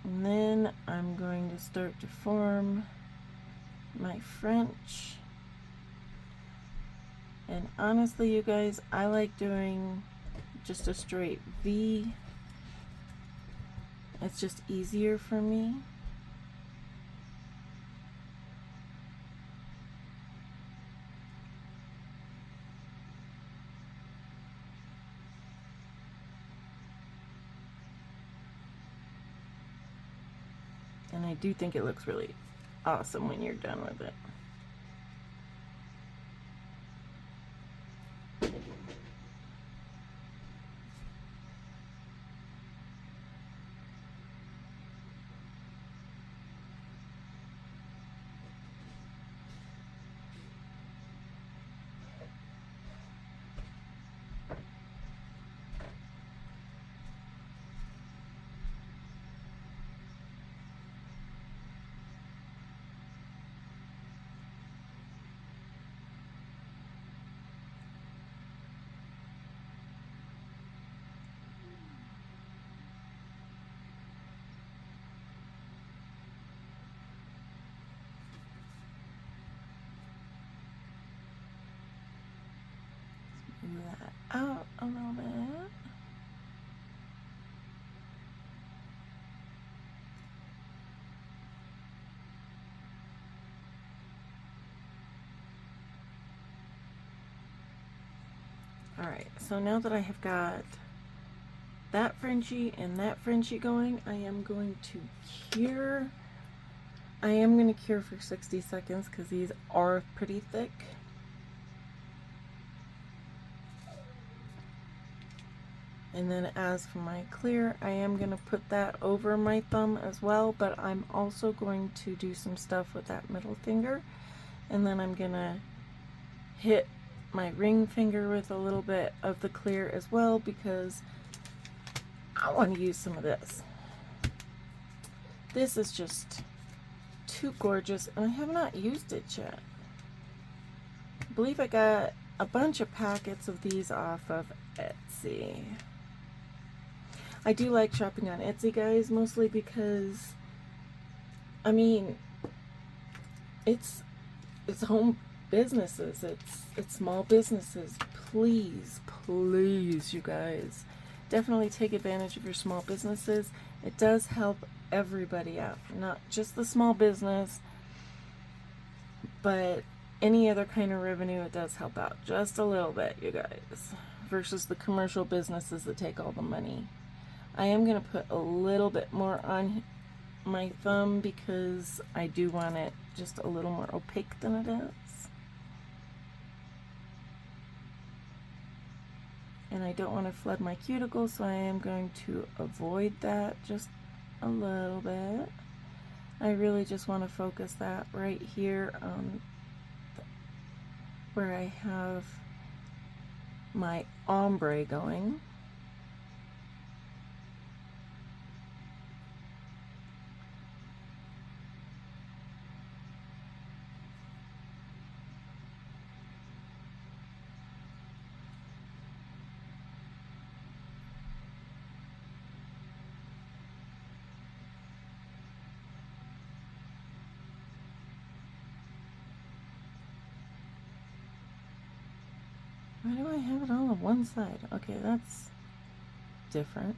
And then I'm going to start to form my French. And honestly, you guys, I like doing just a straight V. It's just easier for me. And I do think it looks really awesome when you're done with it. that out a little bit. Alright, so now that I have got that Frenchie and that Frenchie going, I am going to cure. I am going to cure for 60 seconds because these are pretty thick. And then as for my clear, I am going to put that over my thumb as well, but I'm also going to do some stuff with that middle finger. And then I'm going to hit my ring finger with a little bit of the clear as well, because I want to use some of this. This is just too gorgeous, and I have not used it yet. I believe I got a bunch of packets of these off of Etsy. I do like shopping on Etsy, guys, mostly because, I mean, it's home businesses, it's small businesses. Please, you guys, definitely take advantage of your small businesses. It does help everybody out, not just the small business, but any other kind of revenue. It does help out just a little bit, you guys, versus the commercial businesses that take all the money. I am going to put a little bit more on my thumb because I do want it just a little more opaque than it is. And I don't want to flood my cuticle, so I am going to avoid that just a little bit. I really just want to focus that right here on where I have my ombre going. Why do I have it all on one side? Okay, that's different.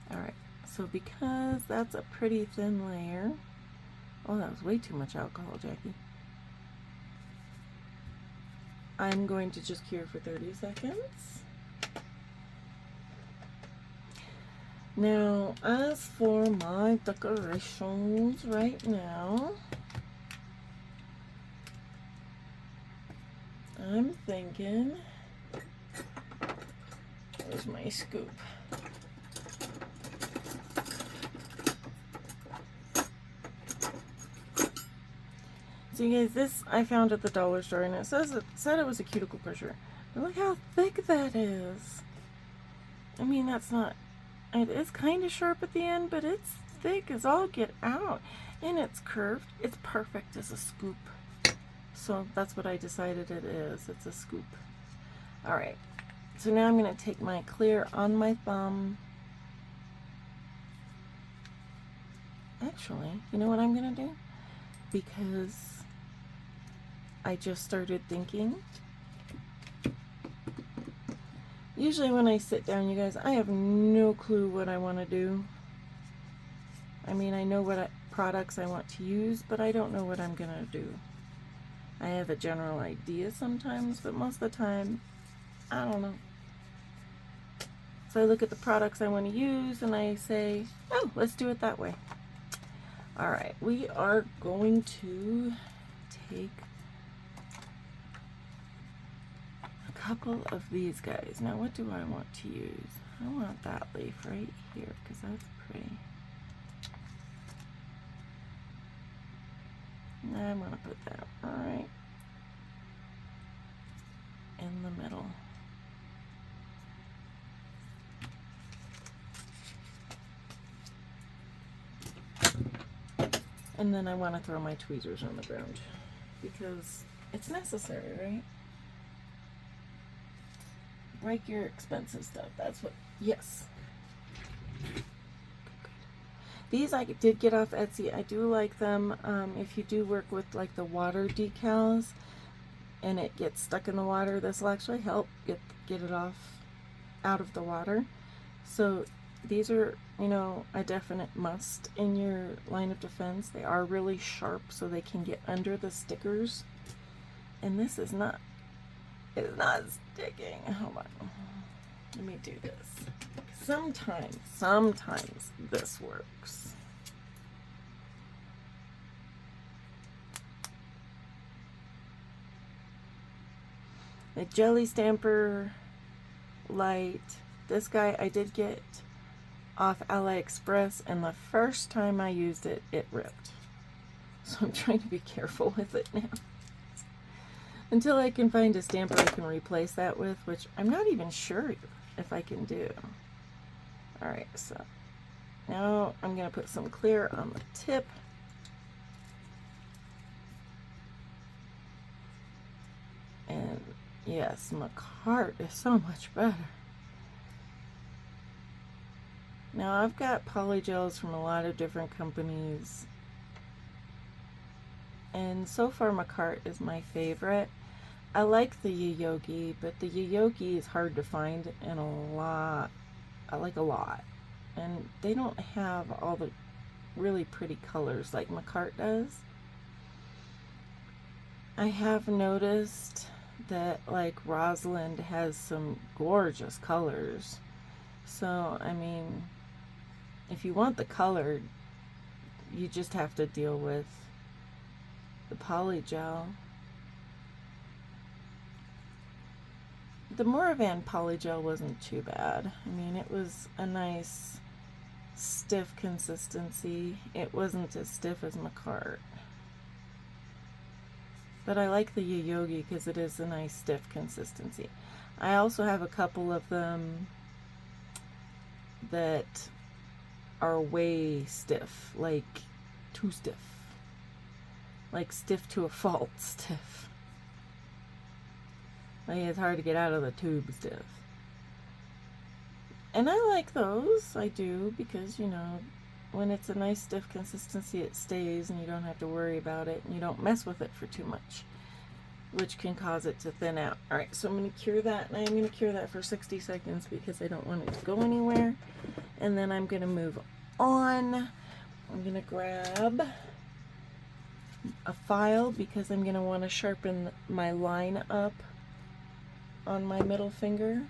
Alright, so because that's a pretty thin layer, oh, that was way too much alcohol, Jackie. I'm going to just cure for 30 seconds. Now, as for my decorations right now, I'm thinking, where's my scoop? So you guys, this I found at the dollar store, and it said it was a cuticle crusher. But look how thick that is. I mean, that's not, it is kind of sharp at the end, but it's thick as all get out. And it's curved. It's perfect as a scoop. So that's what I decided it is. It's a scoop. Alright. So now I'm going to take my clear on my thumb. Actually, you know what I'm going to do? Because I just started thinking. Usually when I sit down, you guys, I have no clue what I want to do. I mean, I know what products I want to use, but I don't know what I'm going to do. I have a general idea sometimes, but most of the time, I don't know. So I look at the products I want to use and I say, oh, let's do it that way. Alright, we are going to take a couple of these guys. Now, what do I want to use? I want that leaf right here because that's pretty. And I'm going to put that right in the middle. And then I want to throw my tweezers on the ground because it's necessary, right? Break your expensive stuff. That's what, yes. These I did get off Etsy. I do like them. If you do work with like the water decals and it gets stuck in the water, this will actually help get it off out of the water. So these are, you know, a definite must in your line of defense. They are really sharp so they can get under the stickers. And this is not, it's not sticking. Hold on. Let me do this. Sometimes this works. The Jelly Stamper Light. This guy I did get off AliExpress, and the first time I used it, it ripped. So I'm trying to be careful with it now. Until I can find a stamper I can replace that with, which I'm not even sure if I can do. Alright, so now I'm going to put some clear on the tip. And yes, Macart is so much better. Now I've got polygels from a lot of different companies. And so far Macart is my favorite. I like the Yoyogi, but the Yoyogi is hard to find in a lot. I like a lot. And they don't have all the really pretty colors like Macart does. I have noticed that like Rosalind has some gorgeous colors. So, I mean, if you want the color, you just have to deal with the polygel. The Moravan polygel wasn't too bad. I mean, it was a nice stiff consistency. It wasn't as stiff as Macart. But I like the Yoyogi because it is a nice stiff consistency. I also have a couple of them that are way stiff, like too stiff. Like stiff to a fault stiff. Like it's hard to get out of the tube stiff. And I like those, I do, because, you know, when it's a nice stiff consistency, it stays and you don't have to worry about it and you don't mess with it for too much, which can cause it to thin out. Alright, so I'm going to cure that, and I'm going to cure that for 60 seconds because I don't want it to go anywhere. And then I'm going to move on. I'm going to grab a file because I'm going to want to sharpen my line up on my middle finger.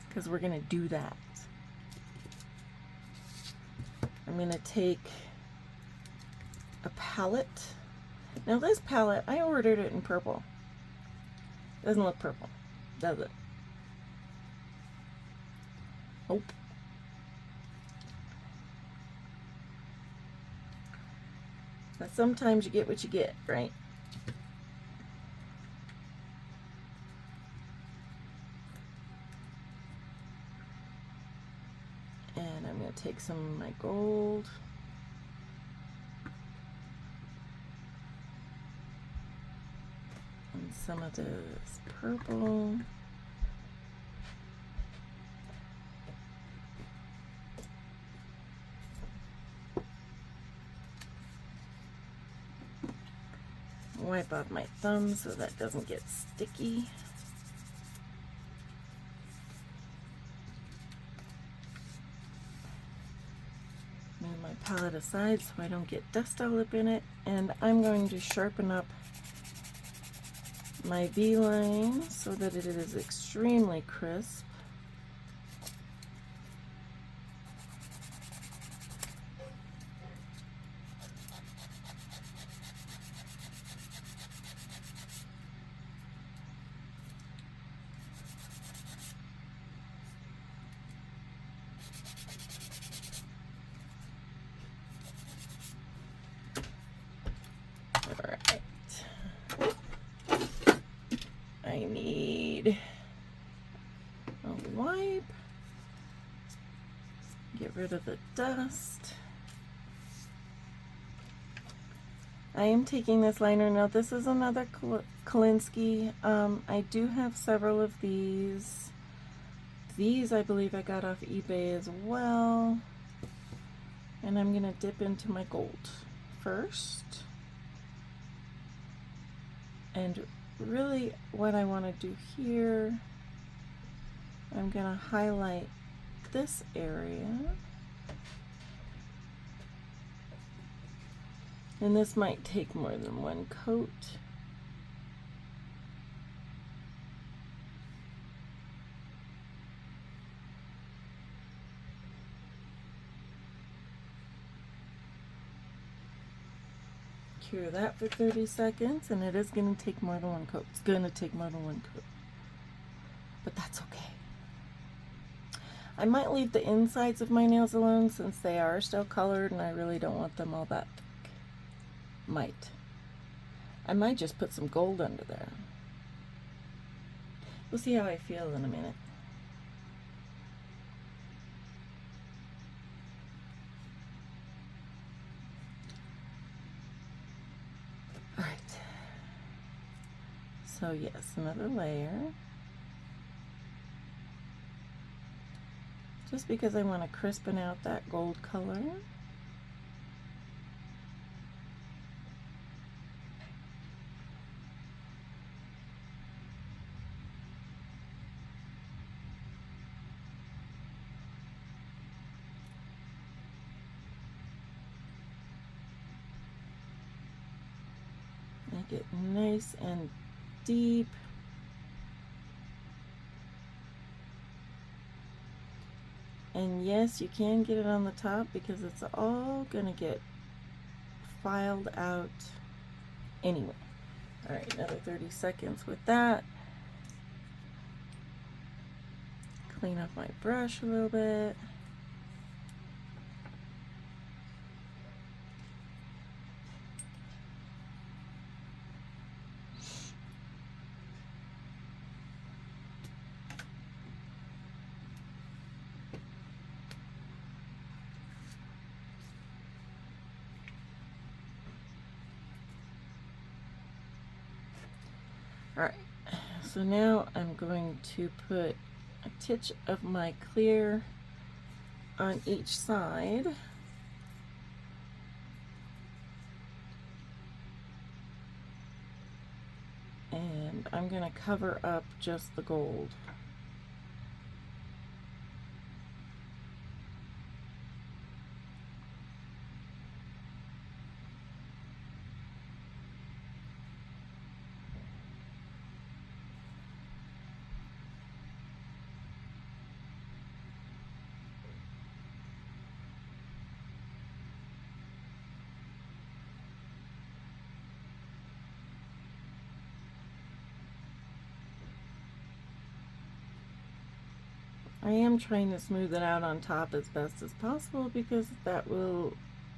Because we're going to do that. I'm going to take a palette. Now this palette, I ordered it in purple. It doesn't look purple, does it? Nope. But sometimes you get what you get, right? And I'm going to take some of my gold. And some of this purple. Wipe off my thumb so that doesn't get sticky. Move my palette aside so I don't get dust all up in it. And I'm going to sharpen up my V-line so that it is extremely crisp. I need a wipe. Get Get rid of the dust. I am taking this liner. Now this is another Kolinsky. I do have several of these. These I believe I got off eBay as well. And I'm gonna dip into my gold first. And really what I want to do here, I'm gonna highlight this area. And this might take more than one coat. Cure that for 30 seconds, and it is going to take more than one coat. It's going to take more than one coat. But that's okay. I might leave the insides of my nails alone since they are still colored and I really don't want them all that thick. Might. I might just put some gold under there. We'll see how I feel in a minute. Alright. So yes, another layer. Just because I want to crispen out that gold color. Make it nice and deep. And yes, you can get it on the top because it's all gonna get filed out anyway. All right, another 30 seconds with that. Clean up my brush a little bit. Alright, so now I'm going to put a titch of my clear on each side. And I'm going to cover up just the gold. I am trying to smooth it out on top as best as possible because that will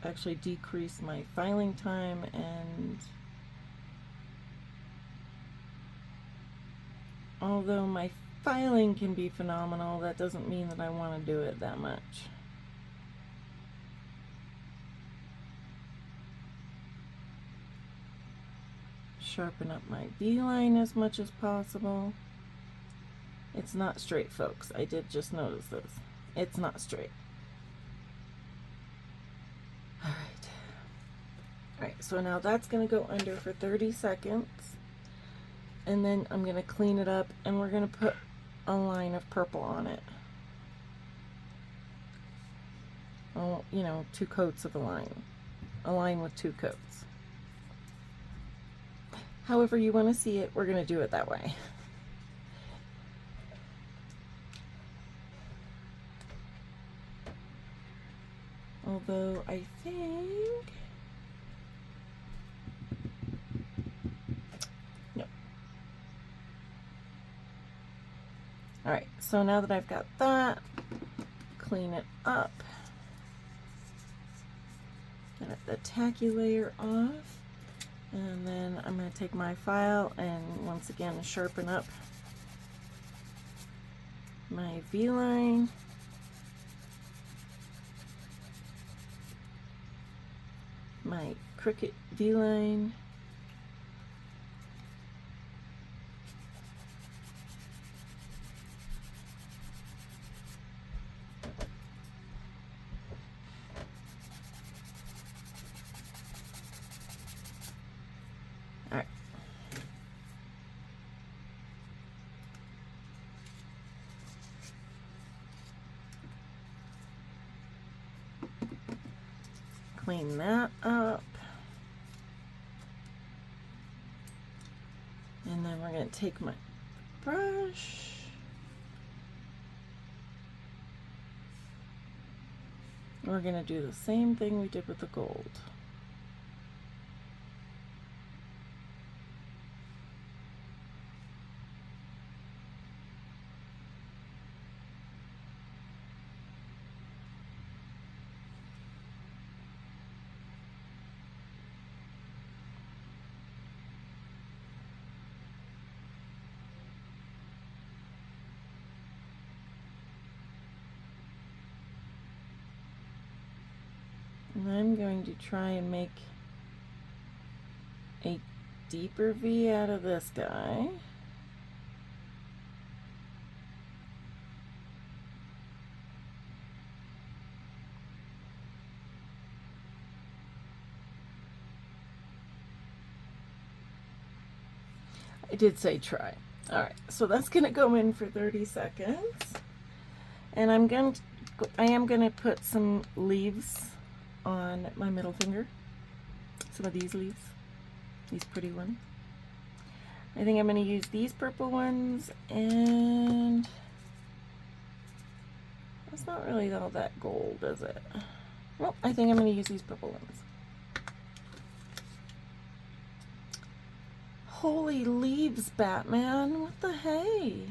actually decrease my filing time, and although my filing can be phenomenal, that doesn't mean that I want to do it that much. Sharpen up my V-line as much as possible. It's not straight, folks. I did just notice this. It's not straight. Alright. Alright, so now that's going to go under for 30 seconds. And then I'm going to clean it up and we're going to put a line of purple on it. Oh, you know, 2 coats of a line. A line with 2 coats. However you want to see it, we're going to do it that way. Although I think, no. All right, so now that I've got that, clean it up. Get the tacky layer off. And then I'm going to take my file and once again sharpen up my V-line. my Cricut D-line. All right. Clean that up. And then we're going to take my brush. We're going to do the same thing we did with the gold. And I'm going to try and make a deeper V out of this guy. I did say try. All right, so that's gonna go in for 30 seconds. And I am gonna put some leaves on my middle finger. Some of these leaves, these pretty ones. I think I'm gonna use these purple ones, and that's not really all that gold, is it? Well, I think I'm gonna use these purple ones. Holy leaves, Batman, what the hey?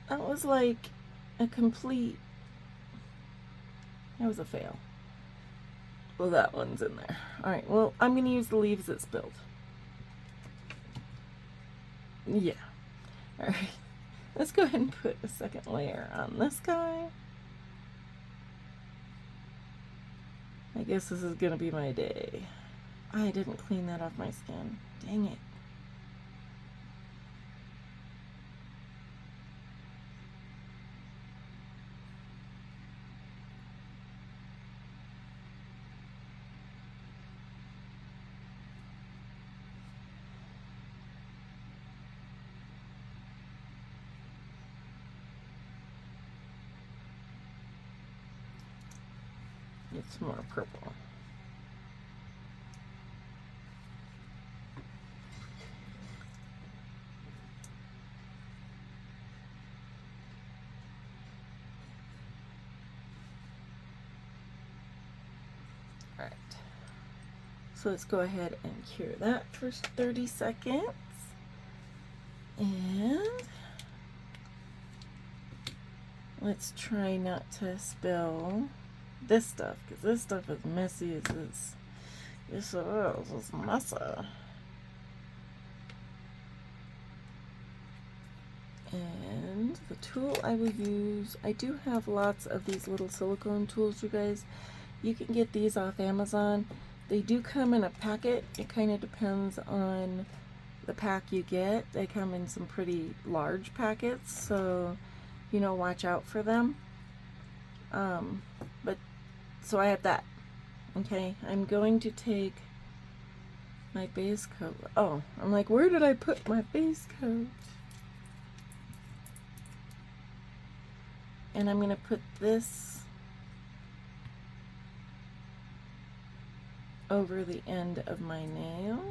That was like a complete, that was a fail. Well, that one's in there. All right, well, I'm gonna use the leaves that spilled. Yeah, all right. Let's go ahead and put a second layer on this guy. I guess this is gonna be my day. I didn't clean that off my skin. Dang it. Get some more purple. All right. So let's go ahead and cure that for 30 seconds. And let's try not to spill this stuff, because this stuff is messy as this. Yes, it is. It's messy. And the tool I will use, I do have lots of these little silicone tools, you guys. You can get these off Amazon. They do come in a packet. It kind of depends on the pack you get. They come in some pretty large packets, so you know, watch out for them. But so I have that. Okay, I'm going to take my base coat. Oh, I'm like, where did I put my base coat? And I'm going to put this over the end of my nail.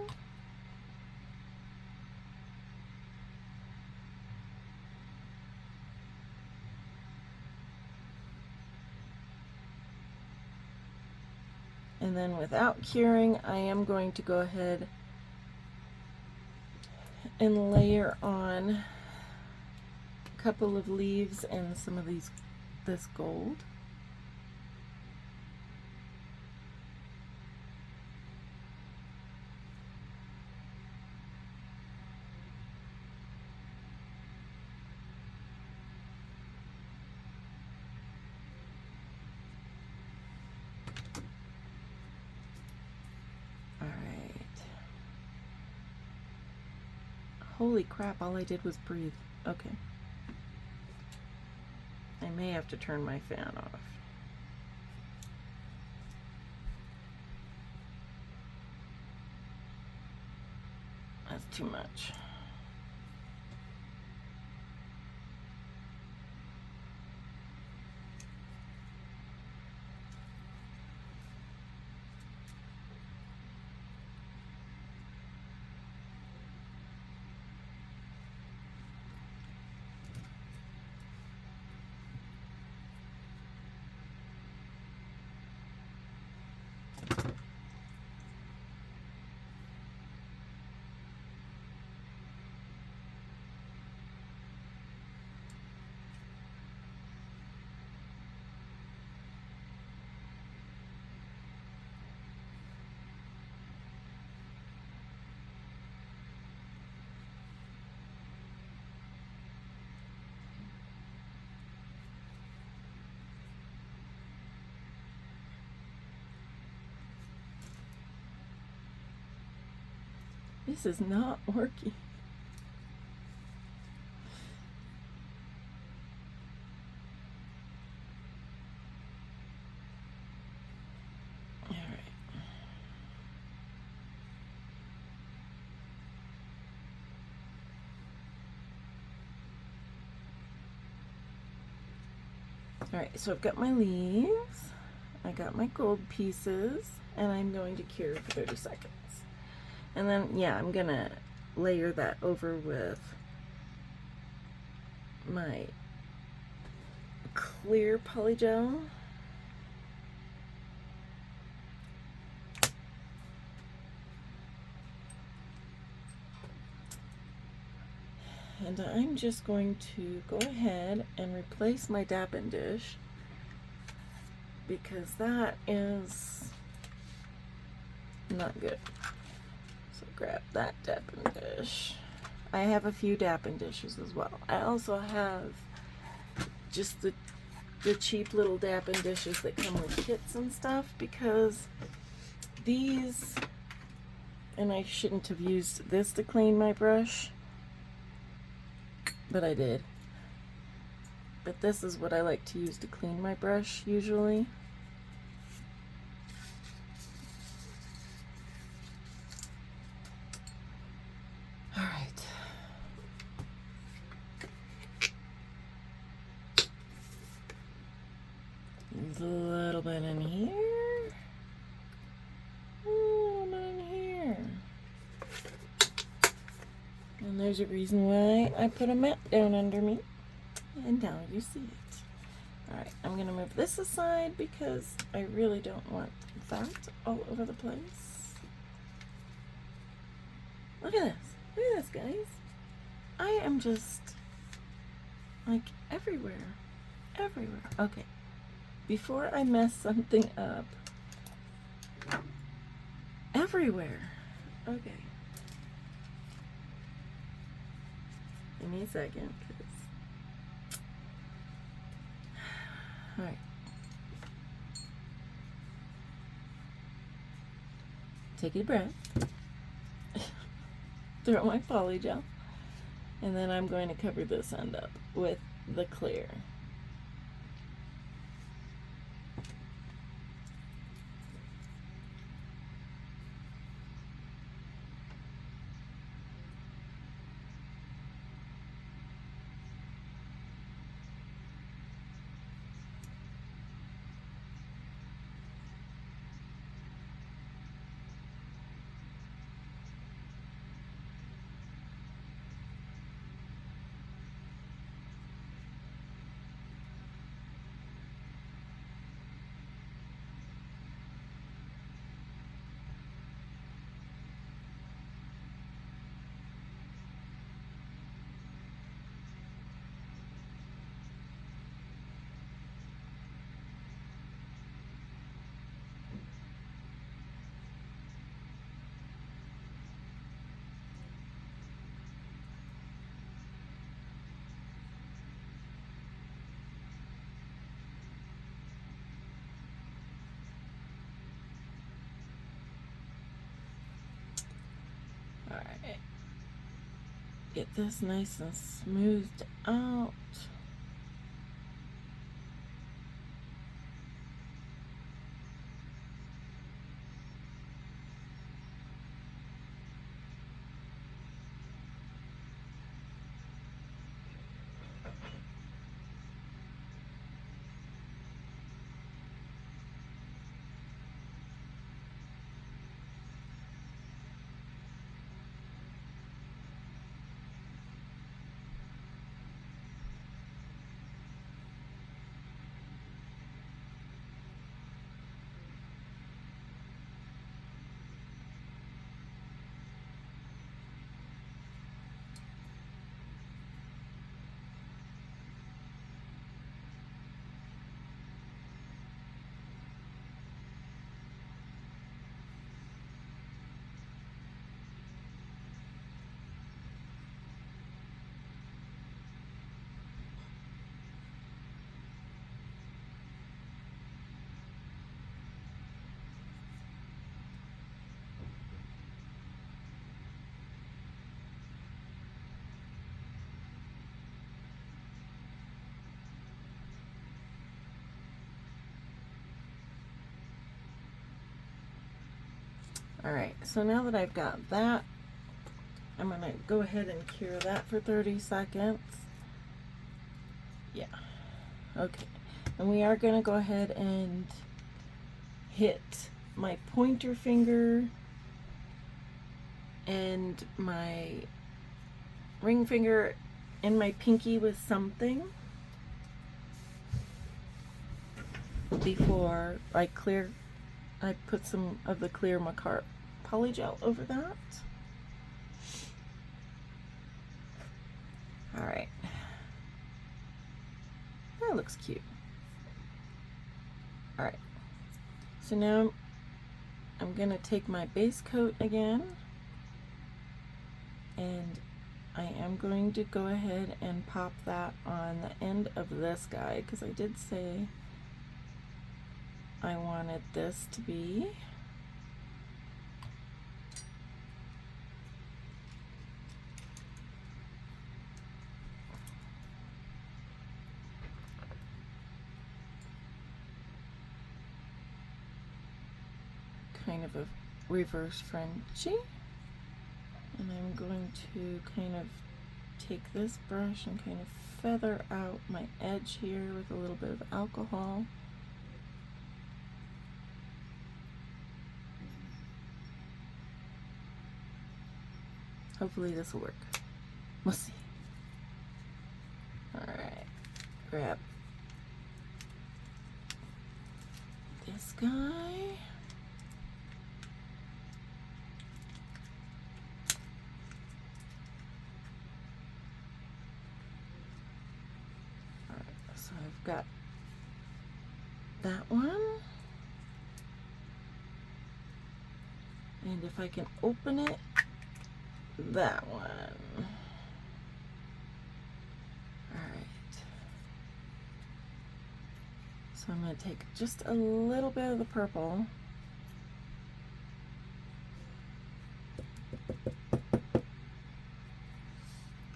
And then without curing, I am going to go ahead and layer on a couple of leaves and some of this gold. Holy crap, all I did was breathe. Okay. I may have to turn my fan off. That's too much. This is not working. All right. All right, so I've got my leaves, I got my gold pieces, and I'm going to cure for 30 seconds. And then, yeah, I'm gonna layer that over with my clear polygel. And I'm just going to go ahead and replace my Dappen dish, because that is not good. So grab that Dappen dish. I have a few Dappen dishes as well. I also have just the cheap little Dappen dishes that come with kits and stuff, because these, and I shouldn't have used this to clean my brush, but I did. But this is what I like to use to clean my brush usually. All right. A little bit in here. A little bit in here. And there's a reason why I put a mat down under me. And now you see it. Alright, I'm going to move this aside because I really don't want that all over the place. Look at this. Look at this, guys. I am just, like, everywhere. Everywhere. Okay. Before I mess something up. Everywhere. Okay. Give me a second. All right. Take a breath. Throw my poly gel. And then I'm going to cover this end up with the clear. get this nice and smoothed out. Alright, so now that I've got that, I'm going to go ahead and cure that for 30 seconds. Yeah. Okay. And we are going to go ahead and hit my pointer finger and my ring finger and my pinky with something before I put some of the clear Macart Polygel over that. Alright. That looks cute. Alright. So now I'm going to take my base coat again, and I am going to go ahead and pop that on the end of this guy, because I did say I wanted this to be kind of a reverse Frenchie. And I'm going to kind of take this brush and kind of feather out my edge here with a little bit of alcohol. Hopefully this will work. We'll see. Alright, grab this guy. Alright, so I've got that one. And if I can open it, that one. Alright. So I'm going to take just a little bit of the purple.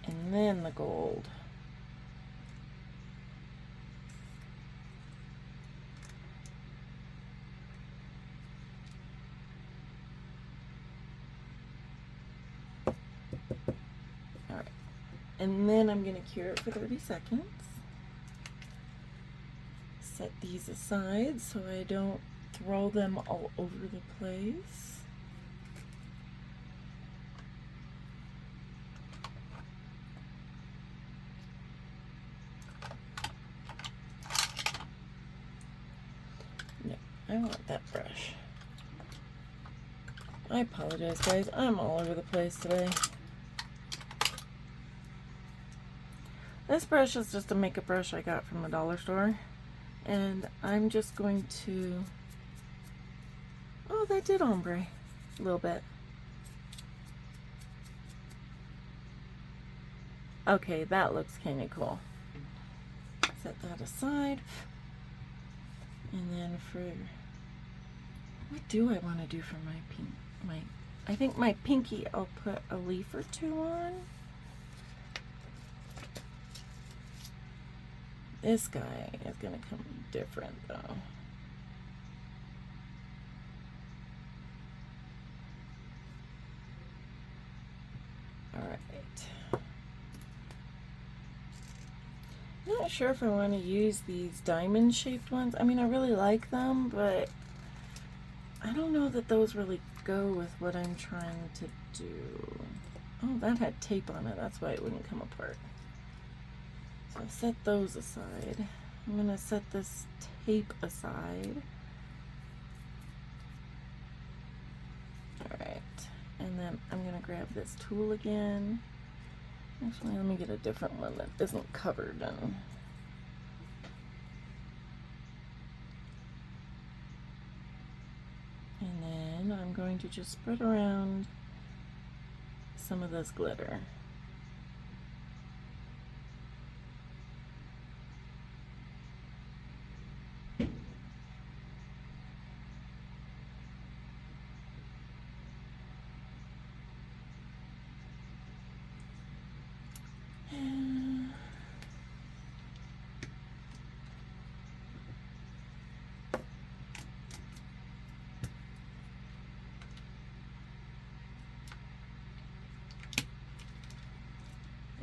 And then the gold. And then I'm going to cure it for 30 seconds. Set these aside so I don't throw them all over the place. No, I want that brush. I apologize, guys. I'm all over the place today. This brush is just a makeup brush I got from the dollar store, and I'm just going to, oh, that did ombre a little bit. Okay, that looks kind of cool. Set that aside. And then for, what do I want to do for my I think my pinky I'll put a leaf or two on. This guy is going to come different though. Alright. I'm not sure if I want to use these diamond shaped ones. I mean, I really like them, but I don't know that those really go with what I'm trying to do. Oh, that had tape on it. That's why it wouldn't come apart. So I'll set those aside. I'm going to set this tape aside. Alright. And then I'm going to grab this tool again. Actually, let me get a different one that isn't covered in. And then I'm going to just spread around some of this glitter.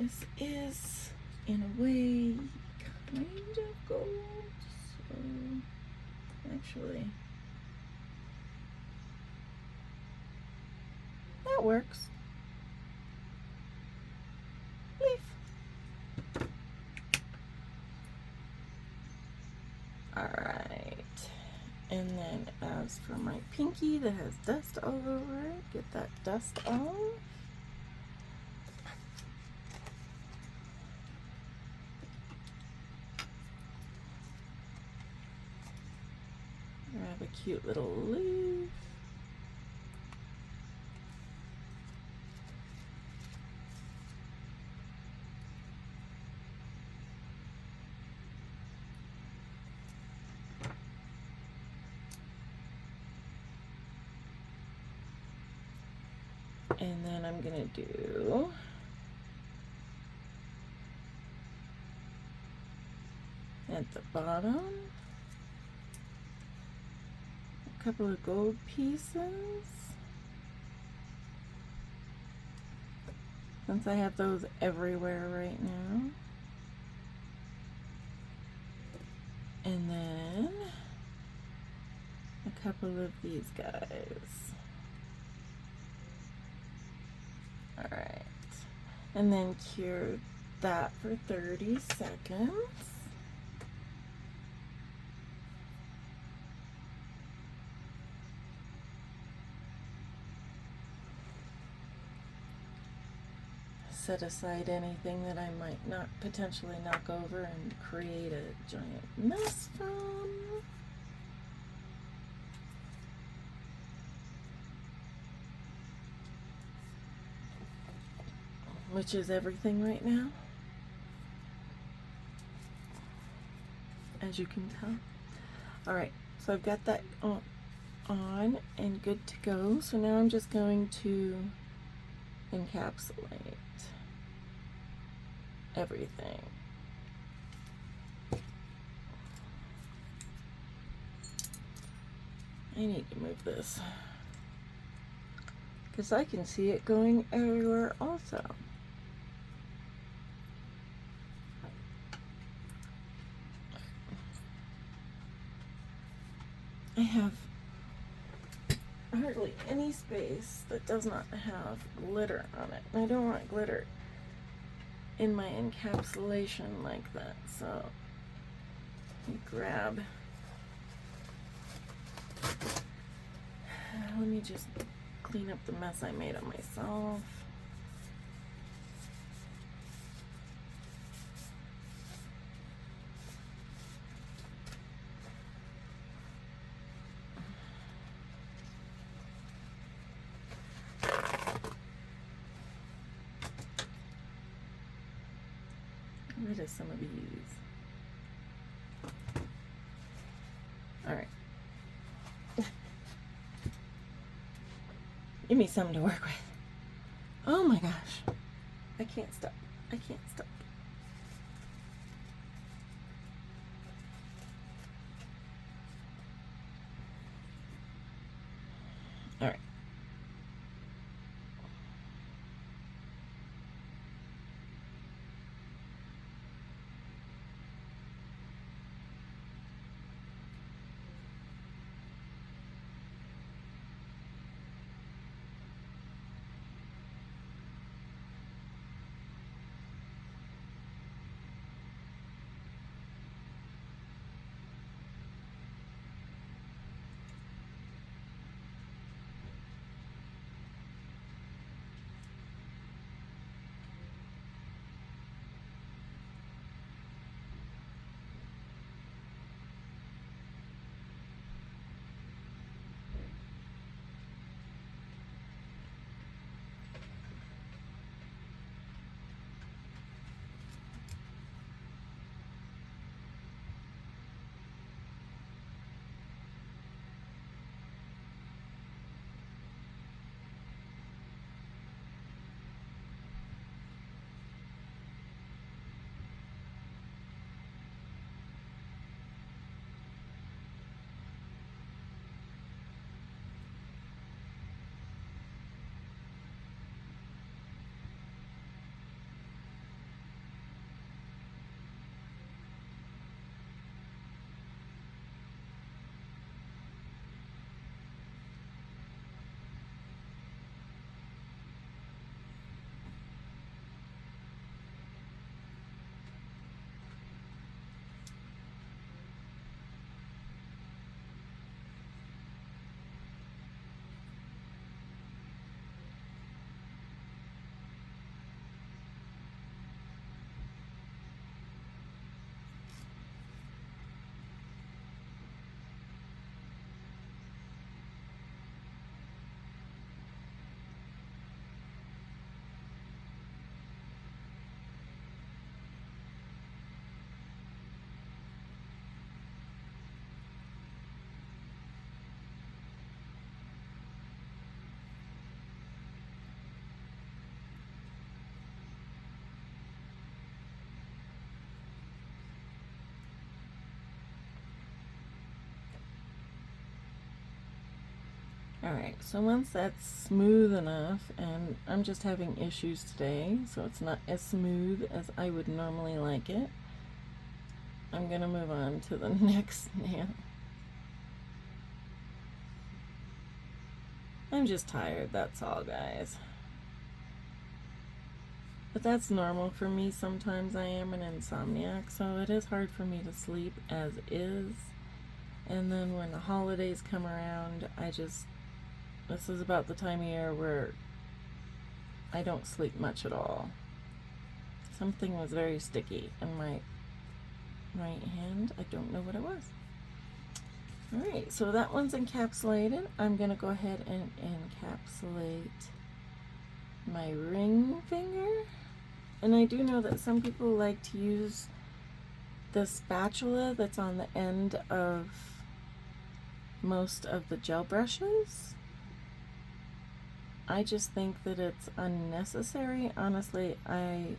This is, in a way, kind of gold, so actually, that works. Leaf. Alright, and then as for my pinky that has dust all over it, get that dust off. Grab a cute little leaf. And then I'm gonna do at the bottom a couple of gold pieces, since I have those everywhere right now. And then a couple of these guys. Alright, and then cure that for 30 seconds. Set aside anything that I might not potentially knock over and create a giant mess from. Which is everything right now, as you can tell. Alright, so I've got that on and good to go. So now I'm just going to encapsulate everything. I need to move this because I can see it going everywhere also. I have hardly any space that does not have glitter on it. I don't want glitter in my encapsulation like that, so let me grab. Let me just clean up the mess I made of myself. Get rid of some of these. All right. Give me something to work with. Oh my gosh. I can't stop. I can't stop. All right. Alright, so once that's smooth enough, and I'm just having issues today, so it's not as smooth as I would normally like it, I'm going to move on to the next nail. I'm just tired, that's all, guys. But that's normal for me. Sometimes I am an insomniac, so it is hard for me to sleep as is. And then when the holidays come around, this is about the time of year where I don't sleep much at all. Something was very sticky in my right hand. I don't know what it was. Alright, so that one's encapsulated. I'm going to go ahead and encapsulate my ring finger. And I do know that some people like to use the spatula that's on the end of most of the gel brushes. I just think that it's unnecessary. Honestly, I'm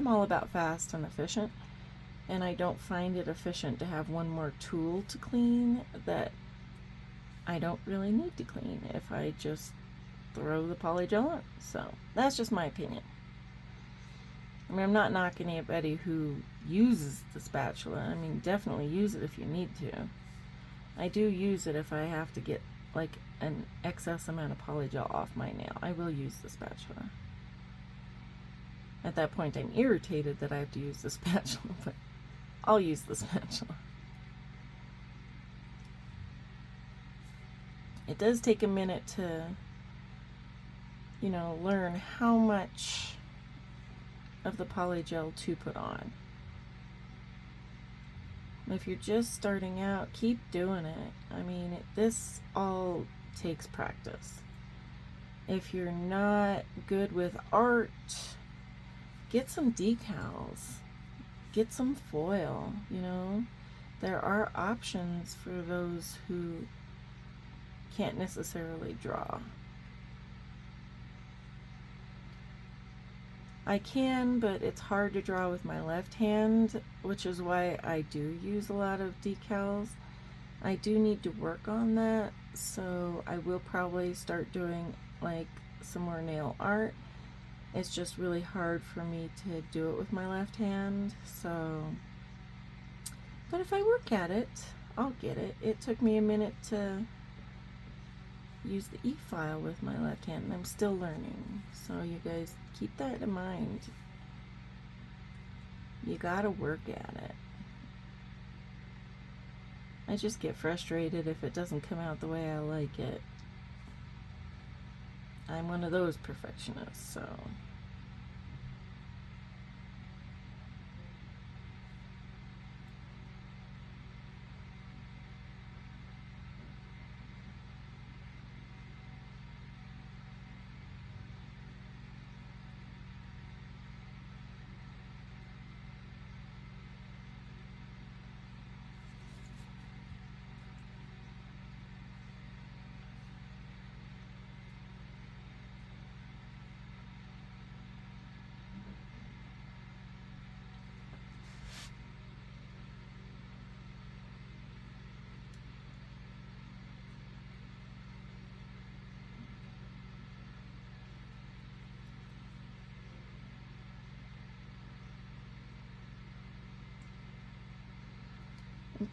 all about fast and efficient, and I don't find it efficient to have one more tool to clean that I don't really need to clean if I just throw the polygel on. So that's just my opinion. I mean, I'm not knocking anybody who uses the spatula. I mean, definitely use it if you need to. I do use it if I have to get like an excess amount of polygel off my nail. I will use the spatula. At that point, I'm irritated that I have to use the spatula, but I'll use the spatula. It does take a minute to, you know, learn how much of the polygel to put on. If you're just starting out, keep doing it. I mean, this all takes practice. If you're not good with art, get some decals, get some foil, you know. There are options for those who can't necessarily draw. I can, but it's hard to draw with my left hand, which is why I do use a lot of decals. I do need to work on that so I will probably start doing like some more nail art. It's just really hard for me to do it with my left hand, so, but if I work at it, I'll get it. It took me a minute to use the e-file with my left hand, and I'm still learning, so you guys keep that in mind. You gotta work at it. I just get frustrated if it doesn't come out the way I like it. I'm one of those perfectionists, so.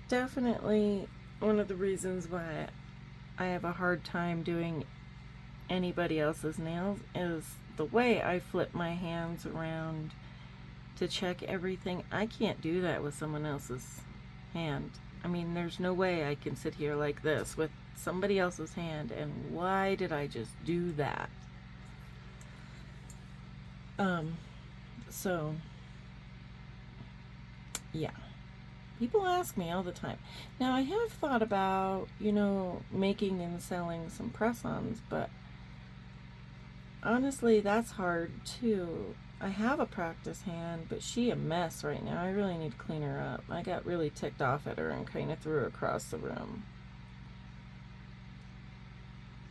Definitely one of the reasons why I have a hard time doing anybody else's nails is the way I flip my hands around to check everything. I can't do that with someone else's hand. I mean, there's no way I can sit here like this with somebody else's hand, and why did I just do that? So yeah, people ask me all the time. Now I have thought about, you know, making and selling some press-ons, but honestly that's hard too. I have a practice hand, but she a mess right now. I really need to clean her up. I got really ticked off at her and kind of threw her across the room.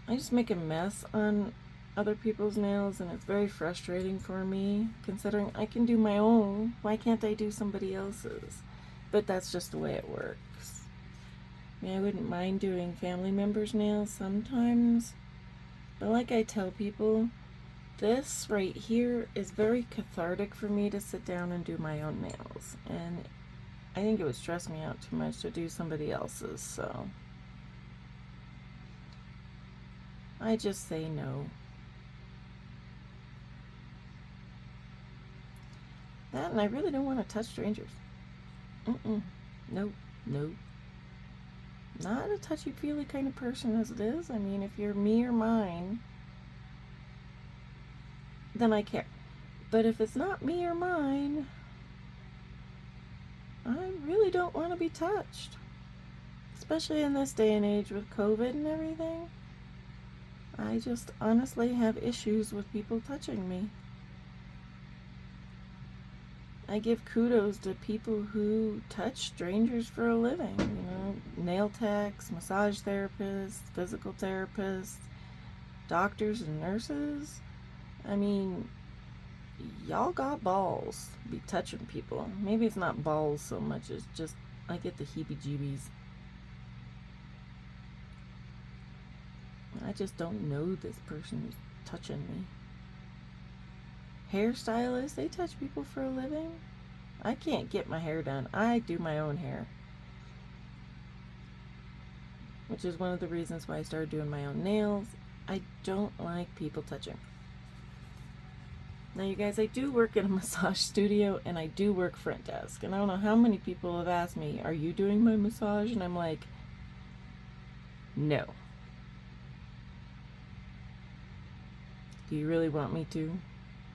I just make a mess on other people's nails, and it's very frustrating for me, considering I can do my own. Why can't I do somebody else's? But that's just the way it works. I mean, I wouldn't mind doing family members' nails sometimes, but like I tell people, this right here is very cathartic for me to sit down and do my own nails, and I think it would stress me out too much to do somebody else's, so I just say no. That, and I really don't want to touch strangers. Nope, nope. Not a touchy-feely kind of person as it is. I mean, if you're me or mine, then I care. But if it's not me or mine, I really don't want to be touched. Especially in this day and age with COVID and everything. I just honestly have issues with people touching me. I give kudos to people who touch strangers for a living, you know, nail techs, massage therapists, physical therapists, doctors and nurses. I mean, y'all got balls to be touching people. Maybe it's not balls so much as just, I get the heebie-jeebies. I just don't know this person who's touching me. Hairstylists, they touch people for a living. I can't get my hair done. I do my own hair, which is one of the reasons why I started doing my own nails. I don't like people touching. Now you guys, I do work in a massage studio, and I do work front desk, and I don't know how many people have asked me, are you doing my massage? And I'm like, no. Do you really want me to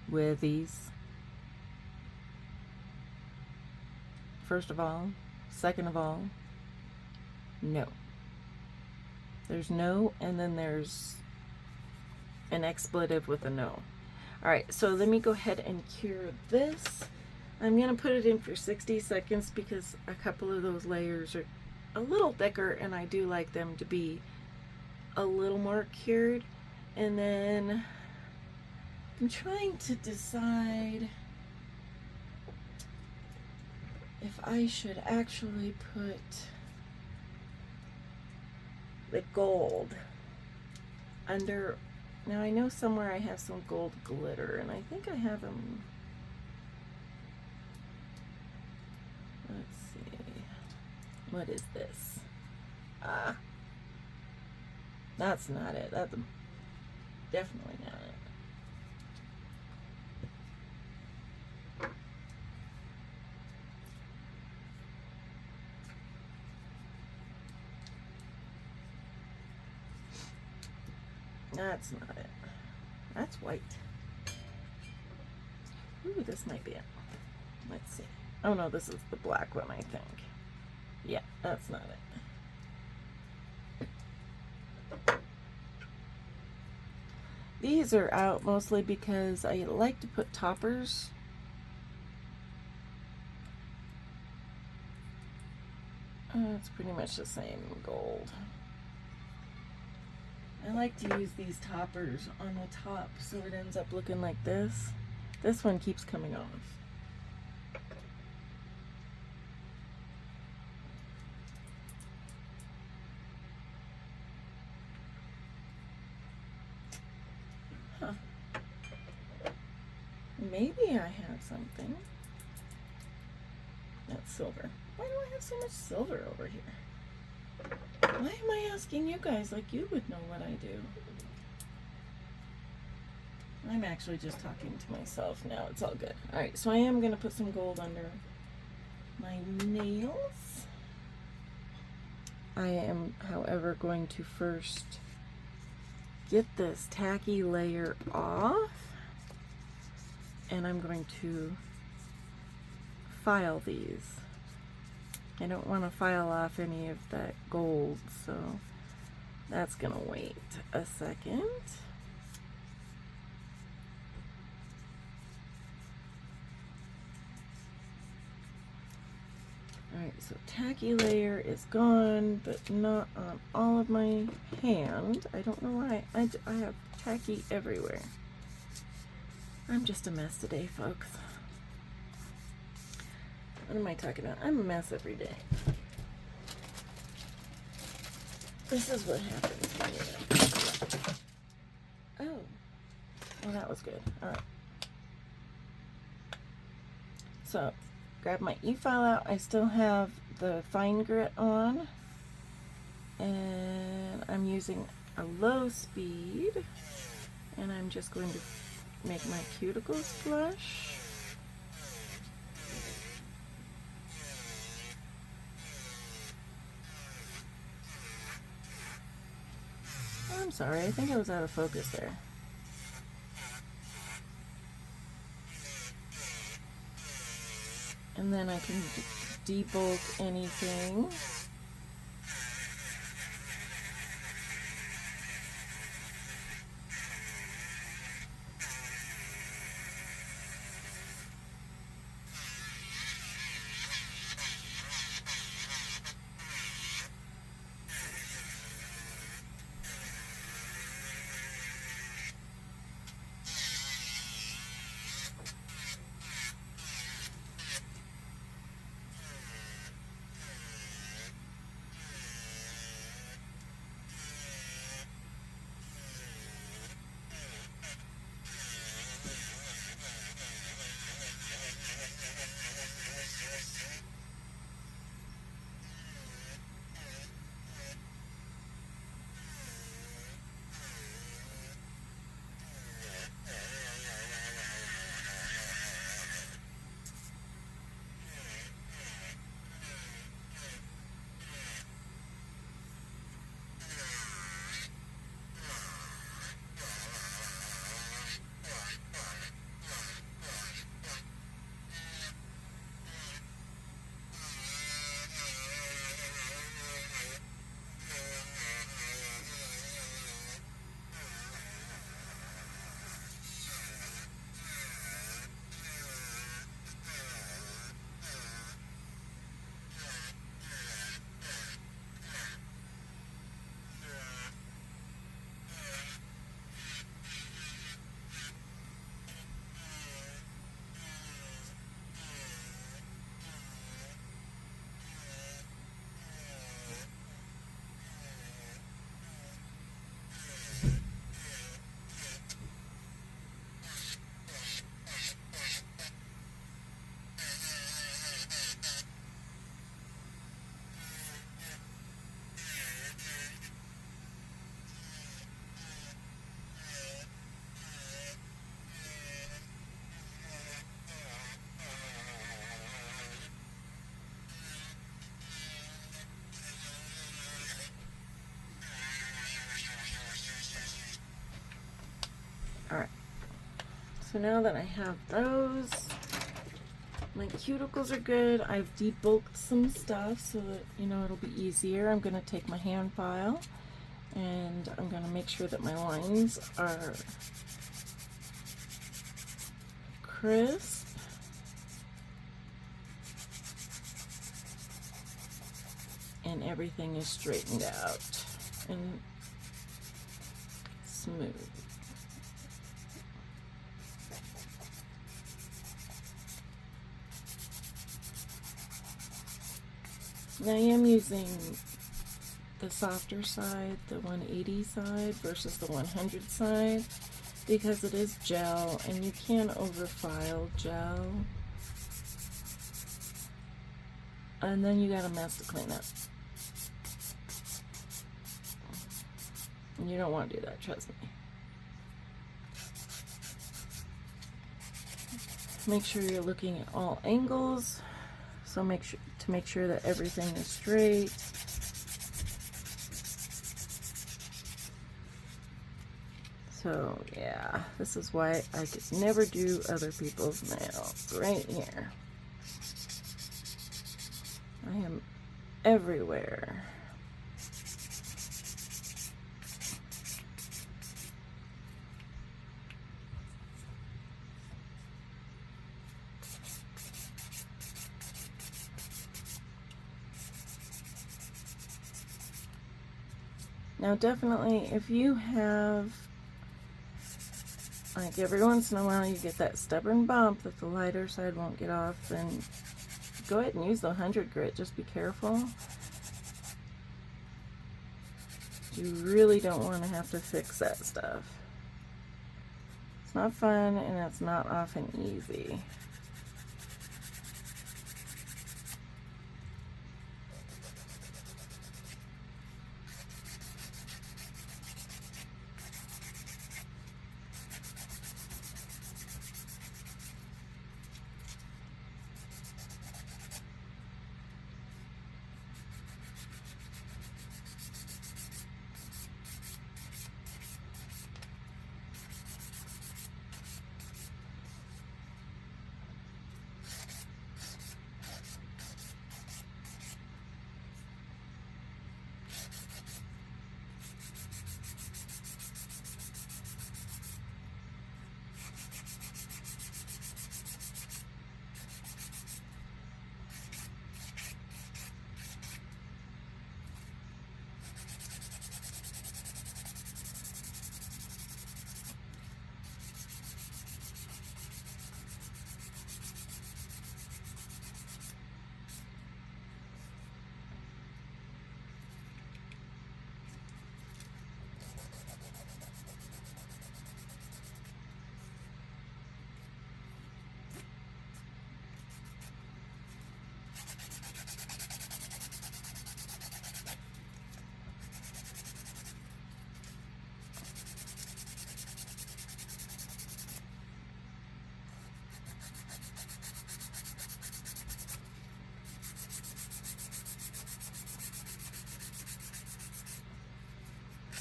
wear these? First of all. Second of all, no. There's no, and then there's an expletive with a no. Alright, so let me go ahead and cure this. I'm going to put it in for 60 seconds because a couple of those layers are a little thicker, and I do like them to be a little more cured. And then I'm trying to decide if I should actually put the gold under. Now I know somewhere I have some gold glitter, and I think I have them. Let's see. What is this? Ah, that's not it. That's definitely not it. That's not it. That's white. Ooh, this might be it. Let's see. Oh no, this is the black one, I think. Yeah, that's not it. These are out mostly because I like to put toppers. It's pretty much the same gold. I like to use these toppers on the top so it ends up looking like this. This one keeps coming off. Huh. Maybe I have something. That's silver. Why do I have so much silver over here? Why am I asking you guys like you would know what I do? I'm actually just talking to myself now. It's all good. Alright, so I am going to put some gold under my nails. I am, however, going to first get this tacky layer off. And I'm going to file these. I don't want to file off any of that gold, so that's going to wait a second. Alright, so tacky layer is gone, but not on all of my hand. I don't know why. I have tacky everywhere. I'm just a mess today, folks. What am I talking about? I'm a mess every day. This is what happens when you... Oh. Well, that was good. Alright. So, grab my e-file out. I still have the fine grit on. And I'm using a low speed. And I'm just going to make my cuticles flush. I'm sorry, I think I was out of focus there. And then I can debulk anything. Alright, so now that I have those, my cuticles are good. I've debulked some stuff so that, you know, it'll be easier. I'm going to take my hand file and I'm going to make sure that my lines are crisp. And everything is straightened out and smooth. Now I am using the softer side, the 180 side versus the 100 side, because it is gel and you can overfile gel. And then you got a mess to clean up. And you don't want to do that, trust me. Make sure you're looking at all angles. So make sure that everything is straight. So yeah, this is why I could never do other people's nails. Right here. I am everywhere. Now definitely, if you have, like every once in a while you get that stubborn bump that the lighter side won't get off, then go ahead and use the 100 grit. Just be careful. You really don't want to have to fix that stuff. It's not fun and it's not often easy.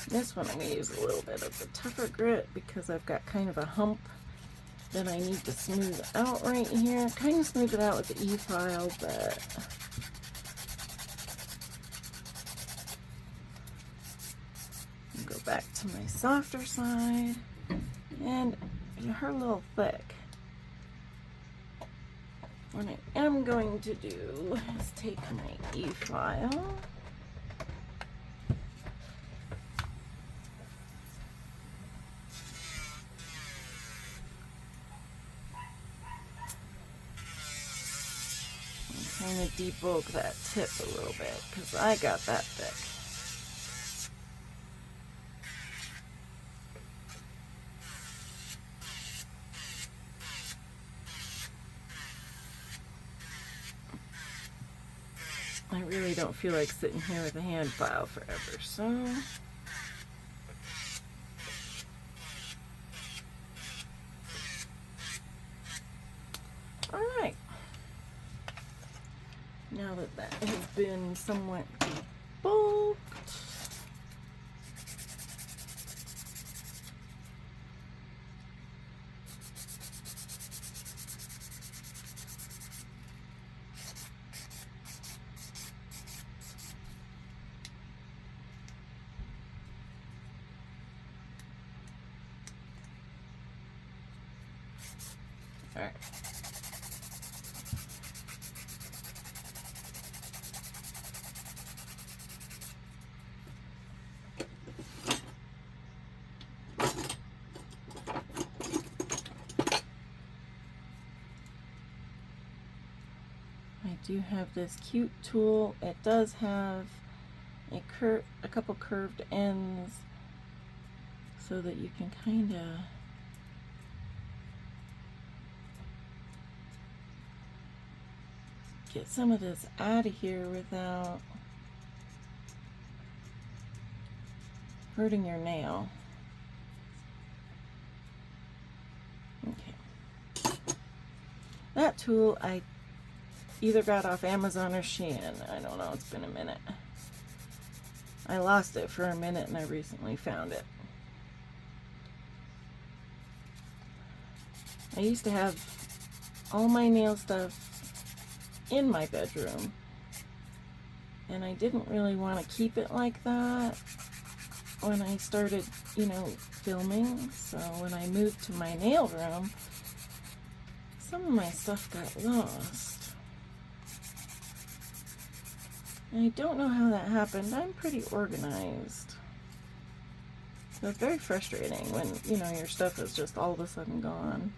This one I'm going to use a little bit of the tougher grit because I've got kind of a hump that I need to smooth out right here. Kind of smooth it out with the E-file, but I'll go back to my softer side. And her a little thick. What I am going to do is take my E-file. Kind of debulk that tip a little bit because I got that thick. I really don't feel like sitting here with a hand file forever, so alright. Now that that has been somewhat debulked, All right. I do have this cute tool. It does have a couple curved ends so that you can kind of get some of this out of here without hurting your nail. Okay. That tool I either got off Amazon or Shein. I don't know, it's been a minute. I lost it for a minute and I recently found it. I used to have all my nail stuff in my bedroom, and I didn't really want to keep it like that when I started, filming. So when I moved to my nail room, some of my stuff got lost. And I don't know how that happened. I'm pretty organized. So it's very frustrating when, your stuff is just all of a sudden gone.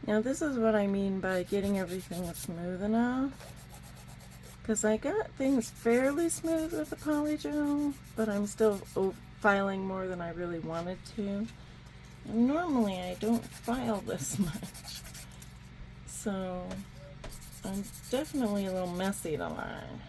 Now this is what I mean by getting everything smooth enough, because I got things fairly smooth with the polygel, but I'm still filing more than I really wanted to. And normally I don't file this much, so I'm definitely a little messy to learn.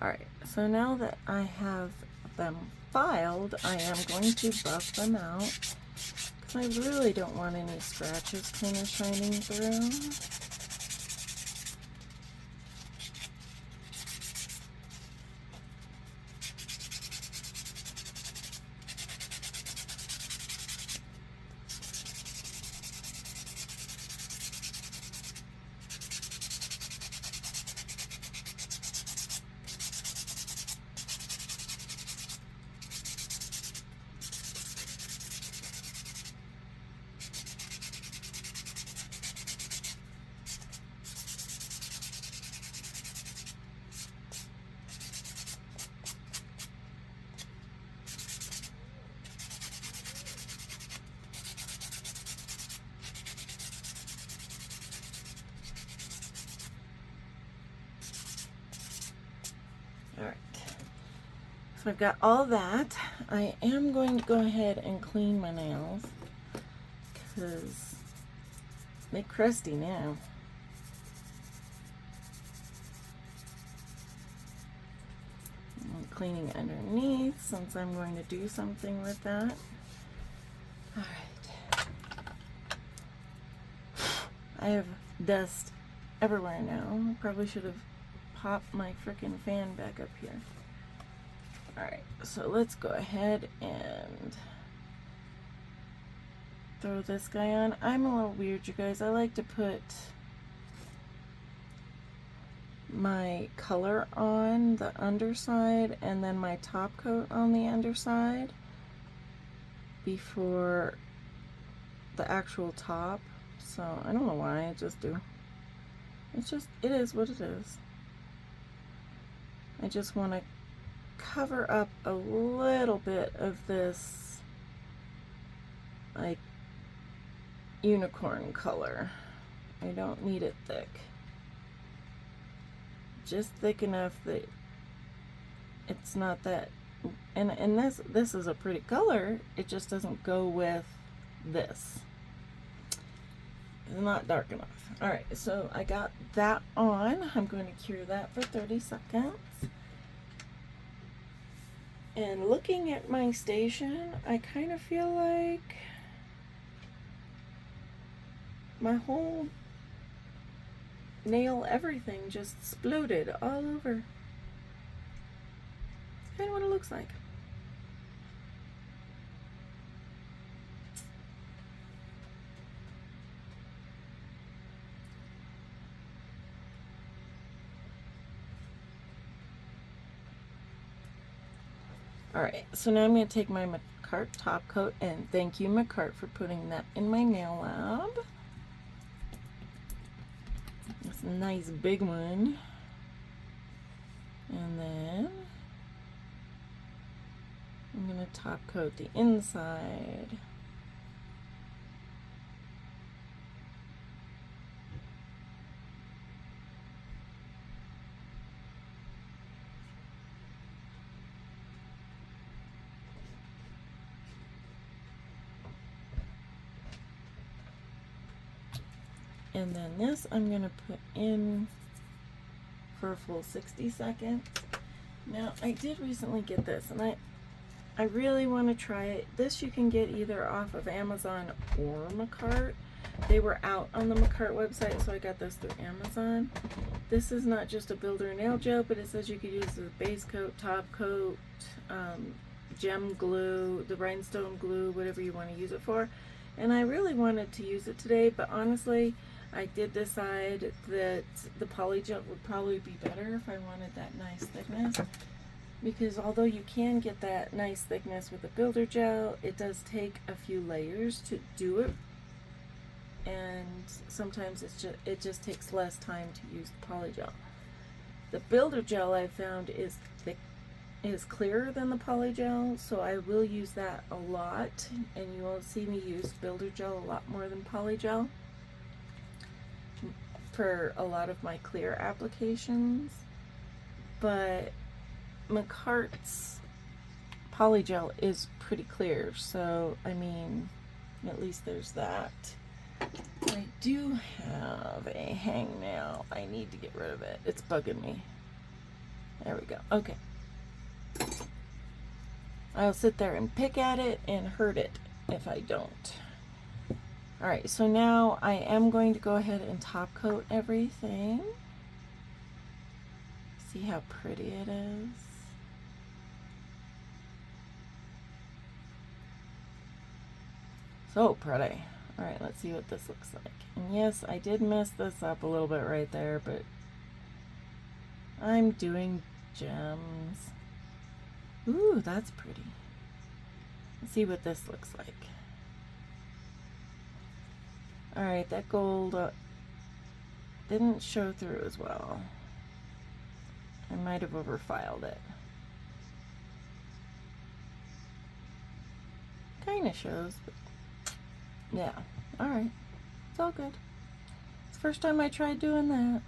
Alright, so now that I have them filed, I am going to buff them out, because I really don't want any scratches kind of shining through. Alright, so I've got all that. I am going to go ahead and clean my nails because they're crusty now. I'm cleaning underneath since I'm going to do something with that. Alright. I have dust everywhere now. Probably should have popped my frickin' fan back up here. Alright, so let's go ahead and throw this guy on. I'm a little weird, you guys. I like to put my color on the underside and then my top coat on the underside before the actual top. So I don't know why, I just do. It is what it is. I just want to cover up a little bit of this like unicorn color. I don't need it thick. Just thick enough that it's not that, and this is a pretty color, it just doesn't go with this. It's not dark enough. Alright, so I got that on. I'm going to cure that for 30 seconds. And looking at my station, I kind of feel like my whole nail everything just exploded all over. That's kind of what it looks like. Alright, so now I'm going to take my Makartt top coat, and thank you Makartt for putting that in my nail lab. It's a nice big one. And then I'm going to top coat the inside. And then this I'm going to put in for a full 60 seconds. Now, I did recently get this, and I really want to try it. This you can get either off of Amazon or Makartt. They were out on the Makartt website, so I got this through Amazon. This is not just a builder nail gel, but it says you could use the base coat, top coat, gem glue, the rhinestone glue, whatever you want to use it for. And I really wanted to use it today, but honestly, I did decide that the poly gel would probably be better if I wanted that nice thickness. Because although you can get that nice thickness with a builder gel, it does take a few layers to do it. And sometimes it just takes less time to use the poly gel. The builder gel I found is clearer than the poly gel, so I will use that a lot, and you will see me use builder gel a lot more than poly gel for a lot of my clear applications. But Makartt's poly gel is pretty clear, so I mean, at least there's that. I do have a hangnail. I need to get rid of it. It's bugging me. There we go. Okay. I'll sit there and pick at it and hurt it if I don't. Alright, so now I am going to go ahead and top coat everything. See how pretty it is? So pretty. Alright, let's see what this looks like. And yes, I did mess this up a little bit right there, but I'm doing gems. Ooh, that's pretty. Let's see what this looks like. Alright, that gold didn't show through as well. I might have overfiled it. Kinda shows, but yeah. Alright. It's all good. It's the first time I tried doing that.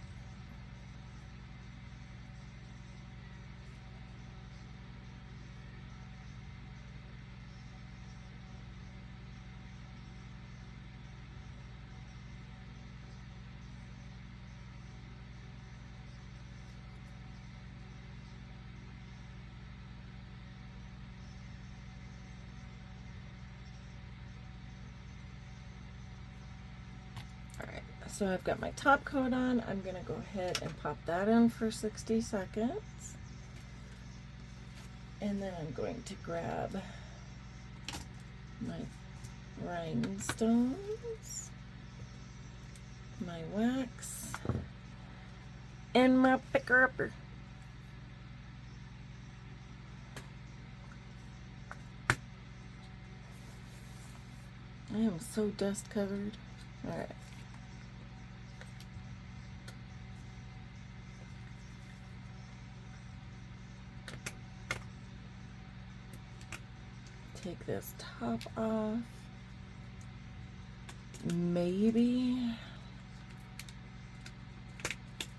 So I've got my top coat on. I'm going to go ahead and pop that in for 60 seconds. And then I'm going to grab my rhinestones, my wax, and my picker-upper. I am so dust covered. All right. Take this top off. Maybe.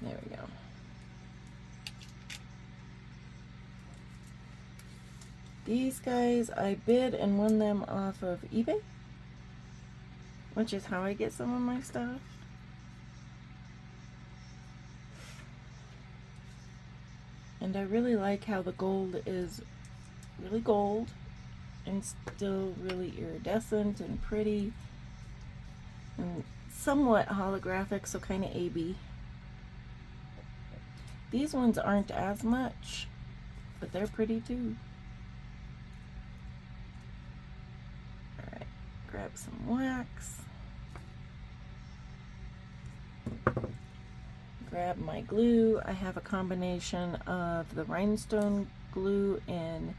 There we go. These guys, I bid and won them off of eBay, which is how I get some of my stuff. And I really like how the gold is really gold and still really iridescent and pretty and somewhat holographic, so kind of AB. These ones aren't as much, but they're pretty too. Alright, grab some wax. Grab my glue. I have a combination of the rhinestone glue in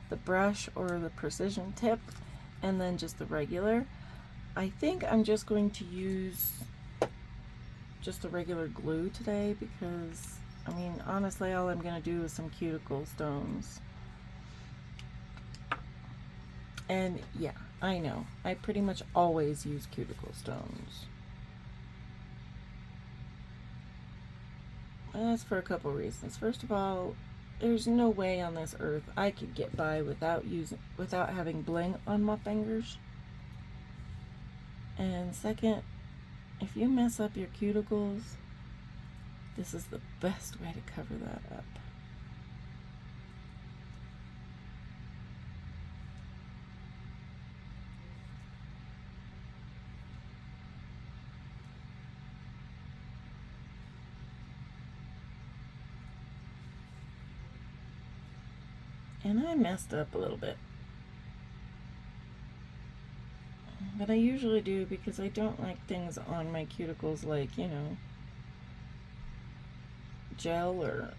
the brush or the precision tip, and then just the regular. I think I'm just going to use just the regular glue today because, I mean, honestly, all I'm going to do is some cuticle stones. And yeah, I know, I pretty much always use cuticle stones. And that's for a couple reasons. First of all, there's no way on this earth I could get by without having bling on my fingers. And second, if you mess up your cuticles, this is the best way to cover that up. And I messed up a little bit. But I usually do because I don't like things on my cuticles like, you know, gel or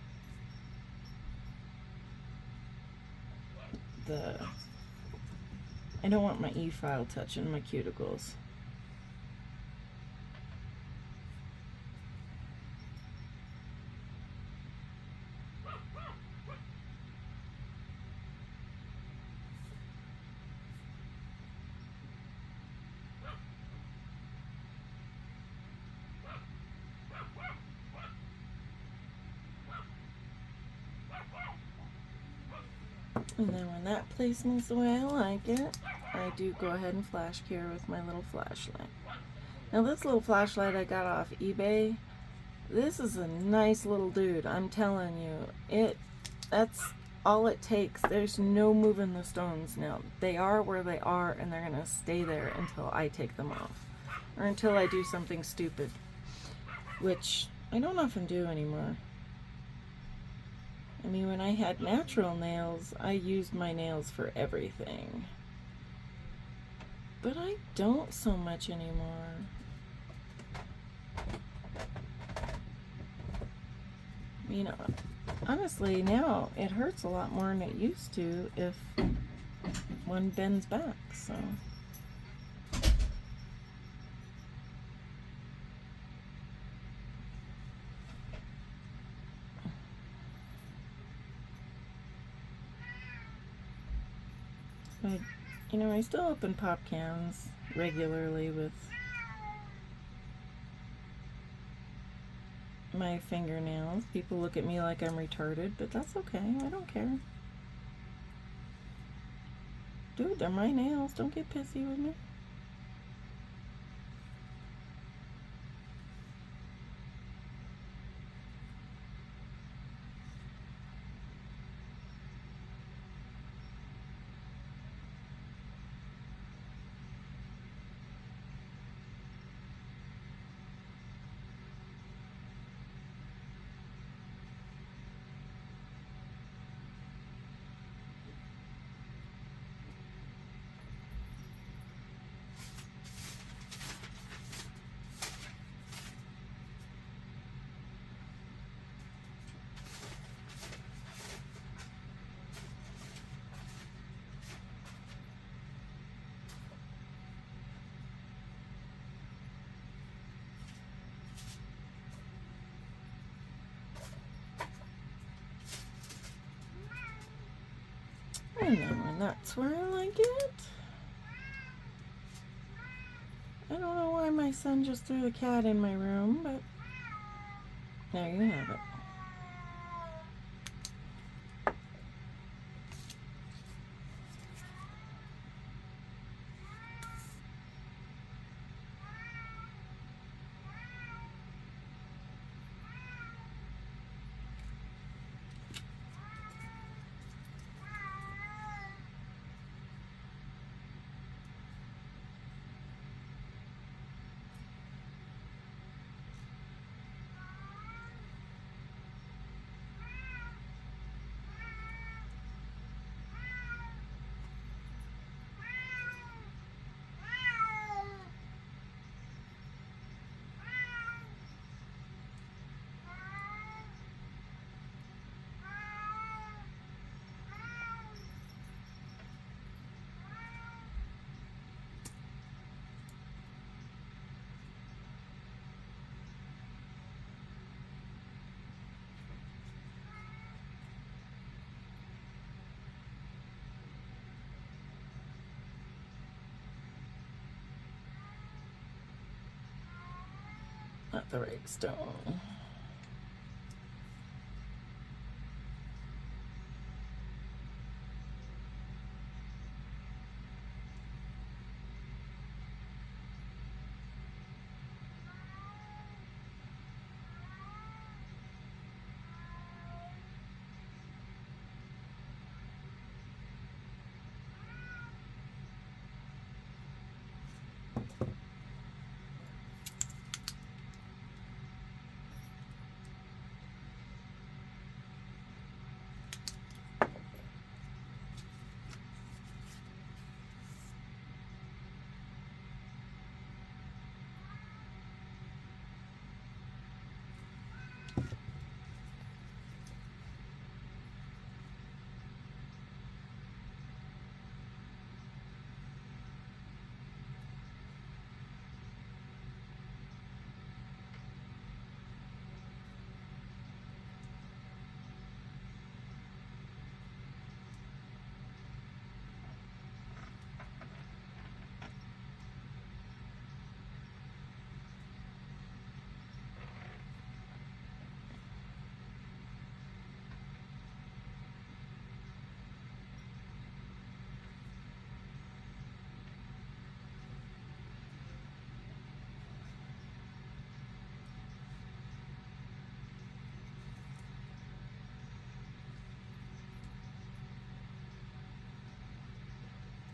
I don't want my e-file touching my cuticles. And then when that placement's the way I like it, I do go ahead and flash cure with my little flashlight. Now this little flashlight I got off eBay, this is a nice little dude, I'm telling you. That's all it takes. There's no moving the stones now. They are where they are and they're gonna stay there until I take them off. Or until I do something stupid. Which I don't often do anymore. I mean, when I had natural nails, I used my nails for everything. But I don't so much anymore. You know, honestly, now it hurts a lot more than it used to if one bends back, so. But, you know, I still open pop cans regularly with my fingernails. People look at me like I'm retarded, but that's okay. I don't care. Dude, they're my nails. Don't get pissy with me. And then when that's where I like it. I don't know why my son just threw the cat in my room, but there you have it. Not the right stone.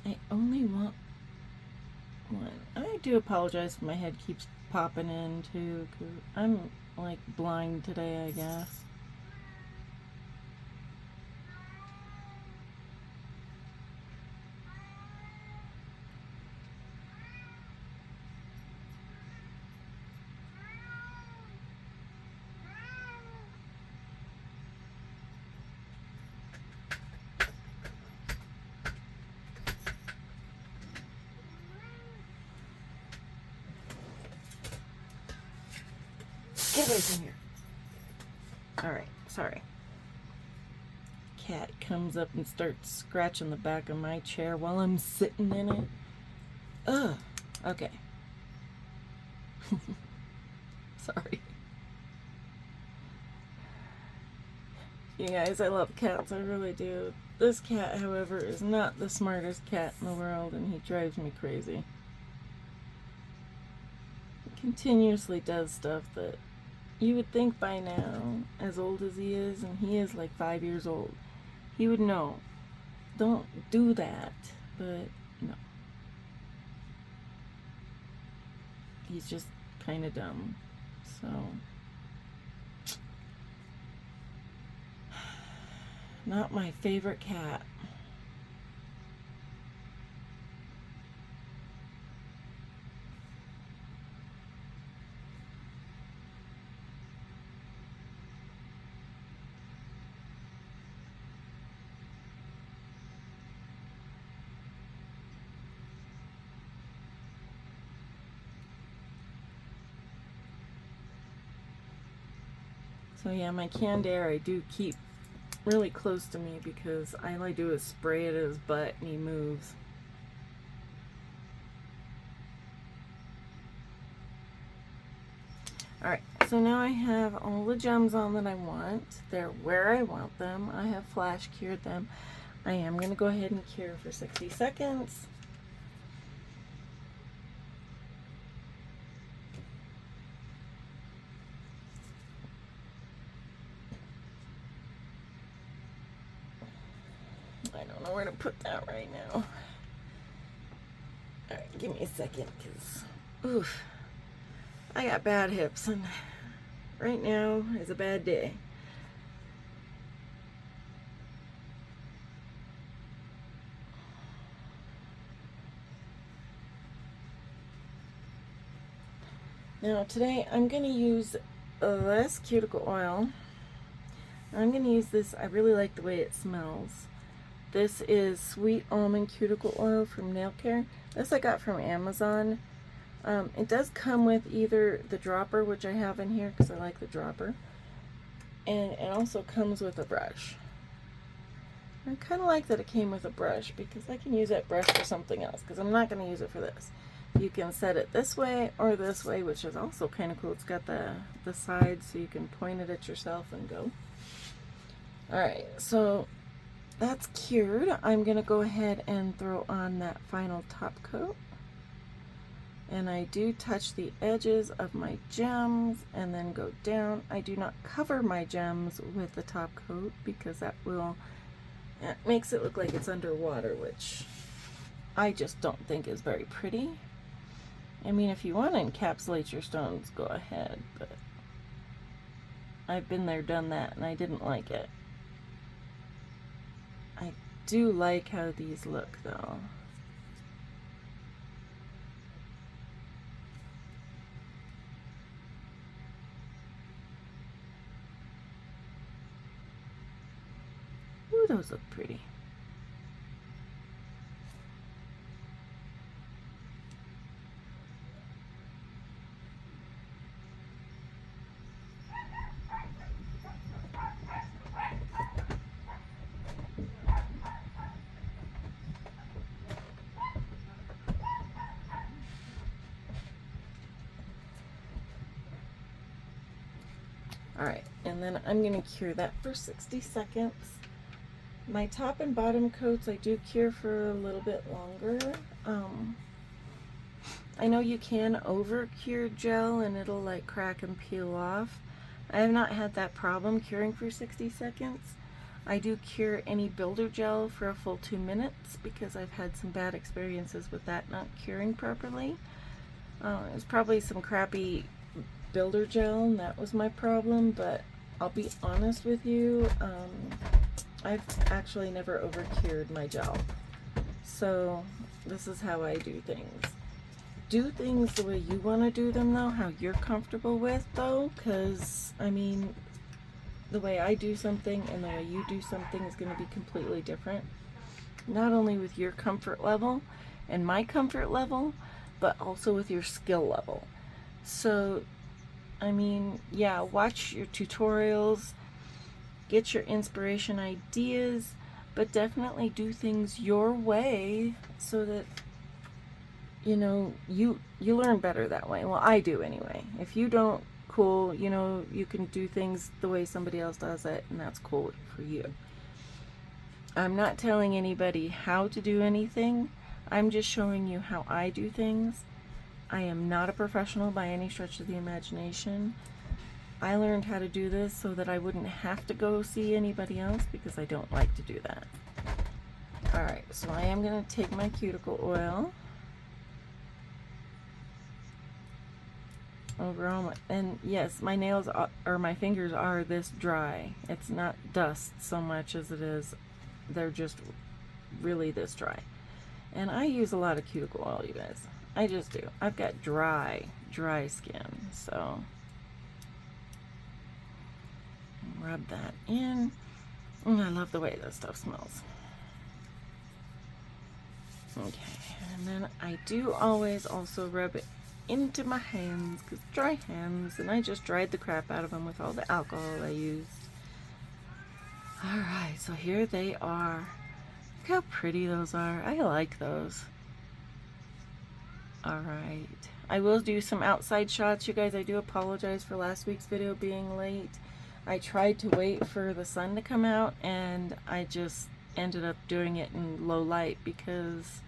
I only want one. I do apologize if my head keeps popping in too, because I'm like blind today, I guess. Get away from here. Alright, sorry. Cat comes up and starts scratching the back of my chair while I'm sitting in it. Ugh. Okay. Sorry. You guys, I love cats, I really do. This cat, however, is not the smartest cat in the world, and he drives me crazy. He continuously does stuff that you would think by now, as old as he is, and he is like 5 years old, he would know. Don't do that, but no. He's just kind of dumb, so. Not my favorite cat. So yeah, my canned air I do keep really close to me because all I do is spray it at his butt and he moves. Alright, so now I have all the gems on that I want. They're where I want them. I have flash cured them. I am going to go ahead and cure for 60 seconds. I don't know where to put that right now. Alright, give me a second because, oof, I got bad hips and right now is a bad day. Now today I'm going to use less cuticle oil. I'm going to use this, I really like the way it smells. This is Sweet Almond Cuticle Oil from Nail Care. This I got from Amazon. It does come with either the dropper, which I have in here because I like the dropper, and it also comes with a brush. I kind of like that it came with a brush because I can use that brush for something else because I'm not going to use it for this. You can set it this way or this way, which is also kind of cool. It's got the sides so you can point it at yourself and go. Alright, so that's cured. I'm going to go ahead and throw on that final top coat. And I do touch the edges of my gems and then go down. I do not cover my gems with the top coat because that makes it look like it's underwater, which I just don't think is very pretty. I mean, if you want to encapsulate your stones, go ahead, but I've been there, done that, and I didn't like it. I do like how these look, though. Ooh, those look pretty. Alright, and then I'm going to cure that for 60 seconds. My top and bottom coats I do cure for a little bit longer. I know you can over cure gel and it'll like crack and peel off. I have not had that problem curing for 60 seconds. I do cure any builder gel for a full 2 minutes because I've had some bad experiences with that not curing properly. It was probably some crappy builder gel and that was my problem, but I'll be honest with you, I've actually never over cured my gel. So this is how I do things. Do things the way you want to do them though, how you're comfortable with though, because I mean the way I do something and the way you do something is going to be completely different. Not only with your comfort level and my comfort level, but also with your skill level. So I mean, yeah, watch your tutorials, get your inspiration ideas, but definitely do things your way so that, you know, you learn better that way. Well, I do anyway. If you don't, cool, you know, you can do things the way somebody else does it, and that's cool for you. I'm not telling anybody how to do anything. I'm just showing you how I do things. I am not a professional by any stretch of the imagination. I learned how to do this so that I wouldn't have to go see anybody else because I don't like to do that. Alright, so I am going to take my cuticle oil over all my, and yes, my nails are, or my fingers are this dry. It's not dust so much as it is, they're just really this dry. And I use a lot of cuticle oil, you guys. I just do. I've got dry skin, so rub that in. I love the way this stuff smells. Okay, and then I do always also rub it into my hands because dry hands, and I just dried the crap out of them with all the alcohol I used. All right, so here they are. Look how pretty those are. I like those. All right, I will do some outside shots, you guys. I do apologize for last week's video being late. I tried to wait for the sun to come out, and I just ended up doing it in low light because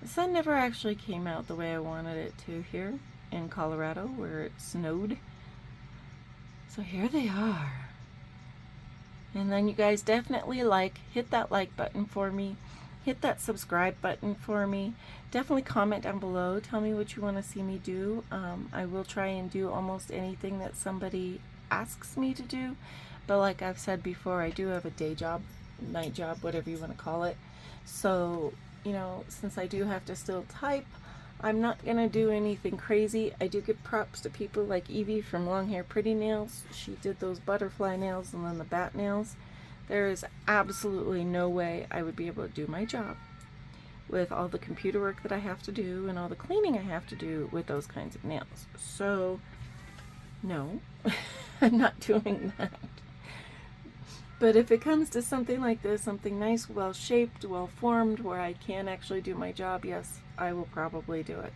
the sun never actually came out the way I wanted it to here in Colorado, where it snowed. So here they are. And then you guys definitely hit that like button for me. Hit that subscribe button for me. Definitely comment down below. Tell me what you want to see me do. I will try and do almost anything that somebody asks me to do. But like I've said before, I do have a day job, night job, whatever you want to call it. So, you know, since I do have to still type, I'm not going to do anything crazy. I do give props to people like Evie from Long Hair Pretty Nails. She did those butterfly nails and then the bat nails. There is absolutely no way I would be able to do my job with all the computer work that I have to do and all the cleaning I have to do with those kinds of nails. So, no, I'm not doing that. But if it comes to something like this, something nice, well shaped, well formed, where I can actually do my job, yes, I will probably do it.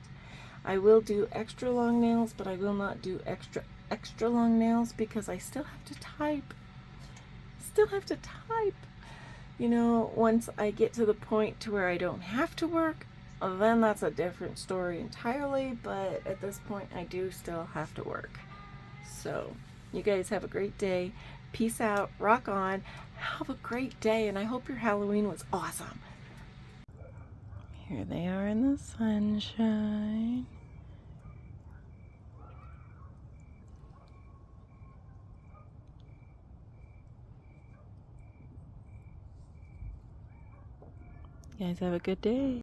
I will do extra long nails, but I will not do extra long nails because I still have to type. You know, once I get to the point to where I don't have to work, then that's a different story entirely, but at this point I do still have to work. So, you guys have a great day. Peace out, rock on, have a great day, and I hope your Halloween was awesome. Here they are in the sunshine. You guys have a good day.